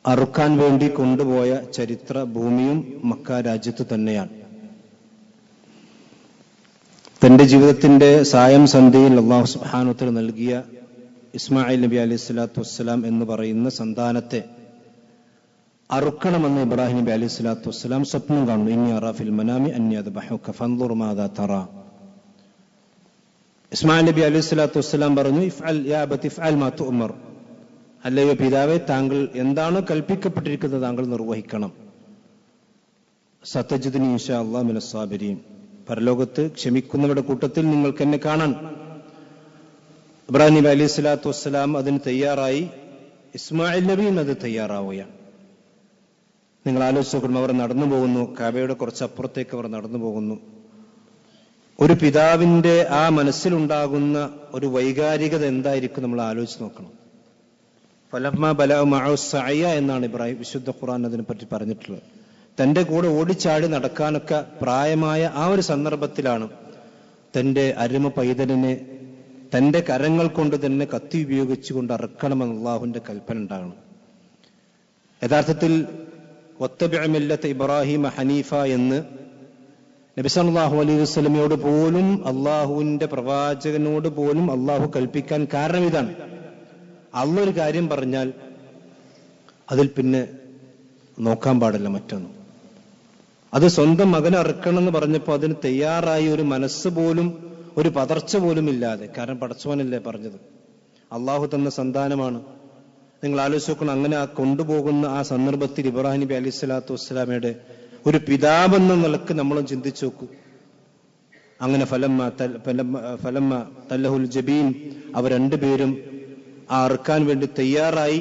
അറുക്കാൻ വേണ്ടി കൊണ്ടുപോയ ചരിത്ര ഭൂമിയും മക്ക രാജ്യത്ത് തന്നെയാണ്. തന്റെ ജീവിതത്തിന്റെ സായം സന്ധ്യയിൽ അല്ലാഹു സുബ്ഹാനഹു വ തആല നൽകിയ ഇസ്മായിൽ നബി അലൈഹി സ്വലാത്തു വസ്സലാം എന്ന് പറയുന്ന സന്താനത്തെ അറുക്കണമെന്ന് ഇബ്രാഹിം നബി അലൈഹി സ്വലാത്തു വസ്സലാം സ്വപ്നം കാണുന്നു. ഇന്നി അറാ ഫിൽ മനാമി അന്നി അദ്ബഹുക ഫൻദുർ മാദാ തറാ. ഇസ്മായിൽ നബി അലൈഹി സ്വലാത്തു വസ്സലാം പറഞ്ഞു, ഇഫ്അൽ യാ അബതി ഇഫ്അൽ മാ തുഅ്മർ. അല്ലയോ പിതാവേ, താങ്കൾ എന്താണോ കൽപ്പിക്കപ്പെട്ടിരിക്കുന്നത് താങ്കൾ നിർവഹിക്കണം. സതജിദുനി ഇൻഷാ അല്ലാഹ് മിനസ് സാബിരീൻ. പരലോകത്ത് ക്ഷമിക്കുന്നവരുടെ കൂട്ടത്തിൽ നിങ്ങൾക്ക് എന്നെ കാണാൻ. ഇബ്രാഹിം നബി അലൈഹി സ്വലാത്തു വസ്സലാം അതിന് തയ്യാറായി. ഇസ്മായിൽ നബിയും അത് തയ്യാറാവുകയാണ്. നിങ്ങൾ ആലോചിച്ച് നോക്കണം, അവർ നടന്നു പോകുന്നു, കഅബയുടെ കുറച്ചപ്പുറത്തേക്ക് അവർ നടന്നു പോകുന്നു. ഒരു പിതാവിന്റെ ആ മനസ്സിലുണ്ടാകുന്ന ഒരു വൈകാരികത എന്തായിരിക്കും നമ്മൾ ആലോചിച്ച് നോക്കണം. ഫലമ്മ ബലഅ മഅ സഅയ എന്നാണ് ഇബ്രാഹിം വിശുദ്ധ ഖുർആൻ അതിനെപ്പറ്റി പറഞ്ഞിട്ടുള്ളത്. തന്റെ കൂടെ ഓടിച്ചാടി നടക്കാനൊക്കെ പ്രായമായ ആ ഒരു സന്ദർഭത്തിലാണ് തന്റെ അരുമ പൈതലിനെ തന്റെ കരങ്ങൾ കൊണ്ട് തന്നെ കത്തി ഉപയോഗിച്ചുകൊണ്ട് അറക്കണമെന്ന് അള്ളാഹുവിന്റെ കൽപ്പന ഉണ്ടാകണം. യഥാർത്ഥത്തിൽ വത്തബിഅ മില്ലത ഇബ്രാഹിം ഹനീഫ എന്ന് നബി സല്ലല്ലാഹു അലൈഹി വസല്ലമയോട് പോലും അള്ളാഹുവിന്റെ പ്രവാചകനോട് പോലും അള്ളാഹു കൽപ്പിക്കാൻ കാരണം ഇതാണ്. അള്ളാഹു ഒരു കാര്യം പറഞ്ഞാൽ അതിൽ പിന്നെ നോക്കാൻ പാടില്ല മറ്റൊന്നും. അത് സ്വന്തം മകനെ അറുക്കണം എന്ന് പറഞ്ഞപ്പോൾ അതിന് തയ്യാറായി ഒരു മനസ്സ് പോലും ഒരു പതർച്ച പോലും ഇല്ലാതെ. കാരണം പടച്ചവനല്ലേ പറഞ്ഞത്, അള്ളാഹു തന്ന സന്താനമാണ്. നിങ്ങൾ ആലോചിച്ച് നോക്കണം, അങ്ങനെ കൊണ്ടുപോകുന്ന ആ സന്ദർഭത്തിൽ ഇബ്രാഹിം നബി അലൈഹി സ്വലാത്തു വസ്സലാമയുടെ ഒരു പിതാവെന്ന നിലക്ക് നമ്മളും ചിന്തിച്ചു നോക്കൂ. അങ്ങനെ ഫലമ്മ തല്ലഹുൽ ജബീൻ, അവർ രണ്ടുപേരും ആ അറുക്കാൻ വേണ്ടി തയ്യാറായി.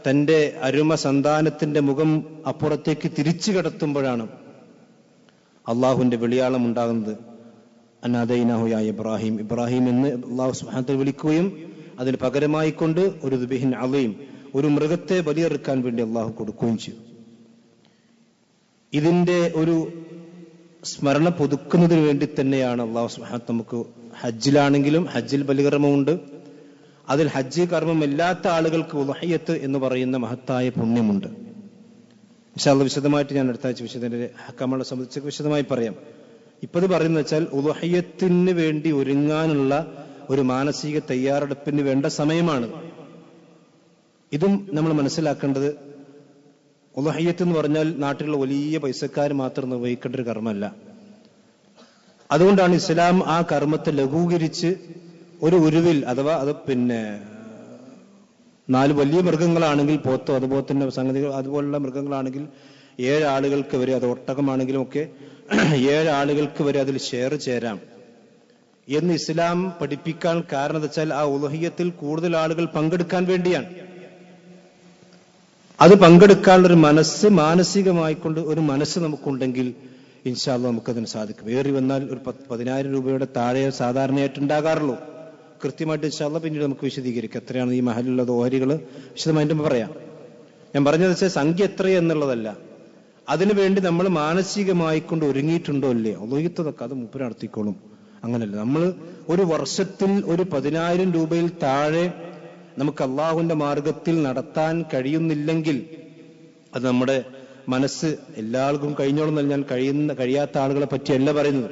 തന്റെ അരുമ സന്താനത്തിന്റെ മുഖം അപ്പുറത്തേക്ക് തിരിച്ചു കിടത്തുമ്പോഴാണ് അള്ളാഹുവിന്റെ വെളിയാളം ഉണ്ടാകുന്നത്. അനാദൈനാഹു യാ ഇബ്രാഹിം, ഇബ്രാഹിം എന്ന് അള്ളാഹു സുബ്ഹാനഹു വ തആല വിളിക്കുകയും അതിന് പകരമായിക്കൊണ്ട് ഒരു ദുബിഹിൻ അളീം, ഒരു മൃഗത്തെ ബലിയെറുക്കാൻ വേണ്ടി അള്ളാഹു കൊടുക്കുകയും ചെയ്തു. ഇതിന്റെ ഒരു സ്മരണ പുതുക്കുന്നതിന് വേണ്ടി തന്നെയാണ് അള്ളാഹു സുബ്ഹാനഹു വ തആല നമുക്ക് ഹജ്ജിലാണെങ്കിലും ഹജ്ജിൽ ബലികർമ്മമുണ്ട്. അതിൽ ഹജ്ജ് കർമ്മമില്ലാത്ത ആളുകൾക്ക് ഉളുഹിയ്യത്ത് എന്ന് പറയുന്ന മഹത്തായ പുണ്യമുണ്ട്. ഇൻഷാ അല്ലാഹ് വിശദമായിട്ട് ഞാൻ അടുത്ത ആഴ്ച വിശുദ്ധന്റെ ഹക്കമകളെ സംബന്ധിച്ച് വിശദമായി പറയാം. ഇപ്പത് പറയുന്നത് വെച്ചാൽ ഉളുഹിയ്യത്തിന് വേണ്ടി ഒരുങ്ങാനുള്ള ഒരു മാനസിക തയ്യാറെടുപ്പിന് വേണ്ട സമയമാണ്. ഇതും നമ്മൾ മനസ്സിലാക്കേണ്ടത്, ഉളുഹിയ്യത്ത് എന്ന് പറഞ്ഞാൽ നാട്ടിലുള്ള വലിയ പൈസക്കാർ മാത്രം നിർവഹിക്കേണ്ട ഒരു കർമ്മമല്ല. അതുകൊണ്ടാണ് ഇസ്ലാം ആ കർമ്മത്തെ ലഘൂകരിച്ച് ഒരു ഉരുവിൽ, അഥവാ അത് 4 വലിയ മൃഗങ്ങളാണെങ്കിൽ പോത്തോ അതുപോലെ തന്നെ സംഗതികൾ അതുപോലുള്ള മൃഗങ്ങളാണെങ്കിൽ 7 ആളുകൾക്ക് വരെ, അത് ഒട്ടകമാണെങ്കിലും ഒക്കെ 7 ആളുകൾക്ക് വരെ അതിൽ ഷെയർ ചേരാം എന്ന് ഇസ്ലാം പഠിപ്പിക്കാൻ കാരണം എന്താ വെച്ചാൽ ആ ഉളുഹിയ്യത്തിൽ കൂടുതൽ ആളുകൾ പങ്കെടുക്കാൻ വേണ്ടിയാണ്. അത് പങ്കെടുക്കാനുള്ളൊരു മനസ്സ്, മാനസികമായിക്കൊണ്ട് ഒരു മനസ്സ് നമുക്കുണ്ടെങ്കിൽ ഇൻഷാ അല്ലാഹ് നമുക്കതിന് സാധിക്കും. ഏറി വന്നാൽ ഒരു 10,000 രൂപയുടെ താഴെ സാധാരണയായിട്ട് ഉണ്ടാകാറുള്ളൂ. കൃത്യമായിട്ട് ഇൻഷാ അല്ലാഹ് പിന്നീട് നമുക്ക് വിശദീകരിക്കാം എത്രയാണ് ഈ മഹലിലുള്ള ഓഹരികൾ വിശദമായിട്ട് പറയാം. ഞാൻ പറഞ്ഞത് വെച്ചാൽ സംഖ്യ എത്ര എന്നുള്ളതല്ല, അതിനുവേണ്ടി നമ്മൾ മാനസികമായിക്കൊണ്ട് ഒരുങ്ങിയിട്ടുണ്ടോ അല്ലേ. ഉളുഹിയ്യത്തൊക്കെ അത് മൂപ്പര് നടത്തിക്കോളും, അങ്ങനല്ല. നമ്മൾ ഒരു വർഷത്തിൽ ഒരു 10,000 രൂപയിൽ താഴെ നമുക്ക് അള്ളാഹുവിന്റെ മാർഗത്തിൽ നടത്താൻ കഴിയുന്നില്ലെങ്കിൽ അത് നമ്മുടെ മനസ്സ് എല്ലാ ആൾക്കും കഴിഞ്ഞോളെന്നല്ല, ഞാൻ കഴിയാത്ത ആളുകളെ പറ്റിയല്ല പറയുന്നത്.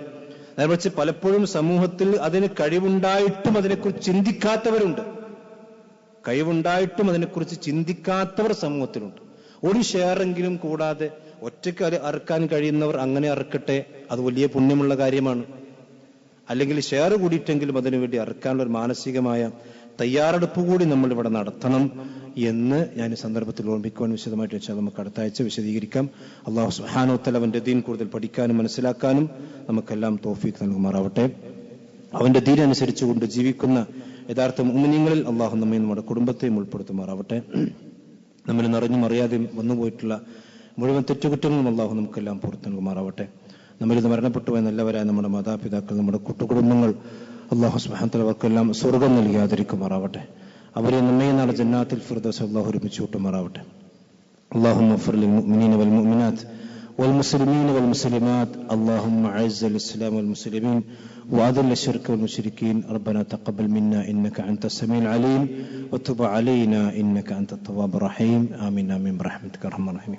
അതേപോലെ പലപ്പോഴും സമൂഹത്തിൽ അതിന് കഴിവുണ്ടായിട്ടും അതിനെക്കുറിച്ച് ചിന്തിക്കാത്തവരുണ്ട്. കഴിവുണ്ടായിട്ടും അതിനെക്കുറിച്ച് ചിന്തിക്കാത്തവർ സമൂഹത്തിലുണ്ട്. ഒരു ഷെയറെങ്കിലും കൂടാതെ ഒറ്റയ്ക്ക് അറുക്കാൻ കഴിയുന്നവർ അങ്ങനെ അറുക്കട്ടെ, അത് വലിയ പുണ്യമുള്ള കാര്യമാണ്. അല്ലെങ്കിൽ ഷെയർ കൂടിയിട്ടെങ്കിലും അതിനുവേണ്ടി അറുക്കാനുള്ള ഒരു മാനസികമായ തയ്യാറെടുപ്പ് കൂടി നമ്മൾ ഇവിടെ നടത്തണം എന്ന് ഞാൻ ഈ സന്ദർഭത്തിൽ ഓർമ്മിക്കുവാൻ വിശദമായിട്ട് വെച്ചാൽ നമുക്ക് അടുത്ത ആഴ്ച വിശദീകരിക്കാം. അല്ലാഹു സുബ്ഹാനഹു വ തആല അവന്റെ ദീൻ കൂടുതൽ പഠിക്കാനും മനസ്സിലാക്കാനും നമുക്കെല്ലാം തൗഫീഖ് നൽകുമാറാവട്ടെ. അവന്റെ ദീൻ അനുസരിച്ചുകൊണ്ട് ജീവിക്കുന്ന യഥാർത്ഥ മുഅ്മിനീങ്ങളിൽ അല്ലാഹു നമ്മെ നമ്മുടെ കുടുംബത്തെയും ഉൾപ്പെടുത്തുമാറാവട്ടെ. നമ്മൾ നിറഞ്ഞും അറിയാതെയും വന്നുപോയിട്ടുള്ള മുഴുവൻ തെറ്റുകുറ്റങ്ങളും അല്ലാഹു നമുക്കെല്ലാം പുറത്തു നൽകുമാറാവട്ടെ. നമ്മളിത് മരണപ്പെട്ടുപോയ നല്ലവരായ നമ്മുടെ മാതാപിതാക്കൾ, നമ്മുടെ കുട്ടുകുടുംബങ്ങൾ അല്ലാഹു സുബ്ഹാനഹു വ തആല അവർക്കെല്ലാം സ്വർഗ്ഗം നൽകി ആദരിക്കുമാറാവട്ടെ. അവരെ നമ്മെ നാളെ ജന്നാത്തുൽ ഫിർദൗസ് അല്ലാഹു ഒരുമിച്ച് കൂട്ടുമാറാവട്ടെ. اللهم اغفر للمؤمنين والمؤمنات والمسلمين والمسلمات. اللهم اعز الاسلام والمسلمين واذل الشرك والمشركين. ربنا تقبل منا انك انت السميع العليم وتب علينا انك انت التواب الرحيم. امين امين برحمتك ارحم الراحمين.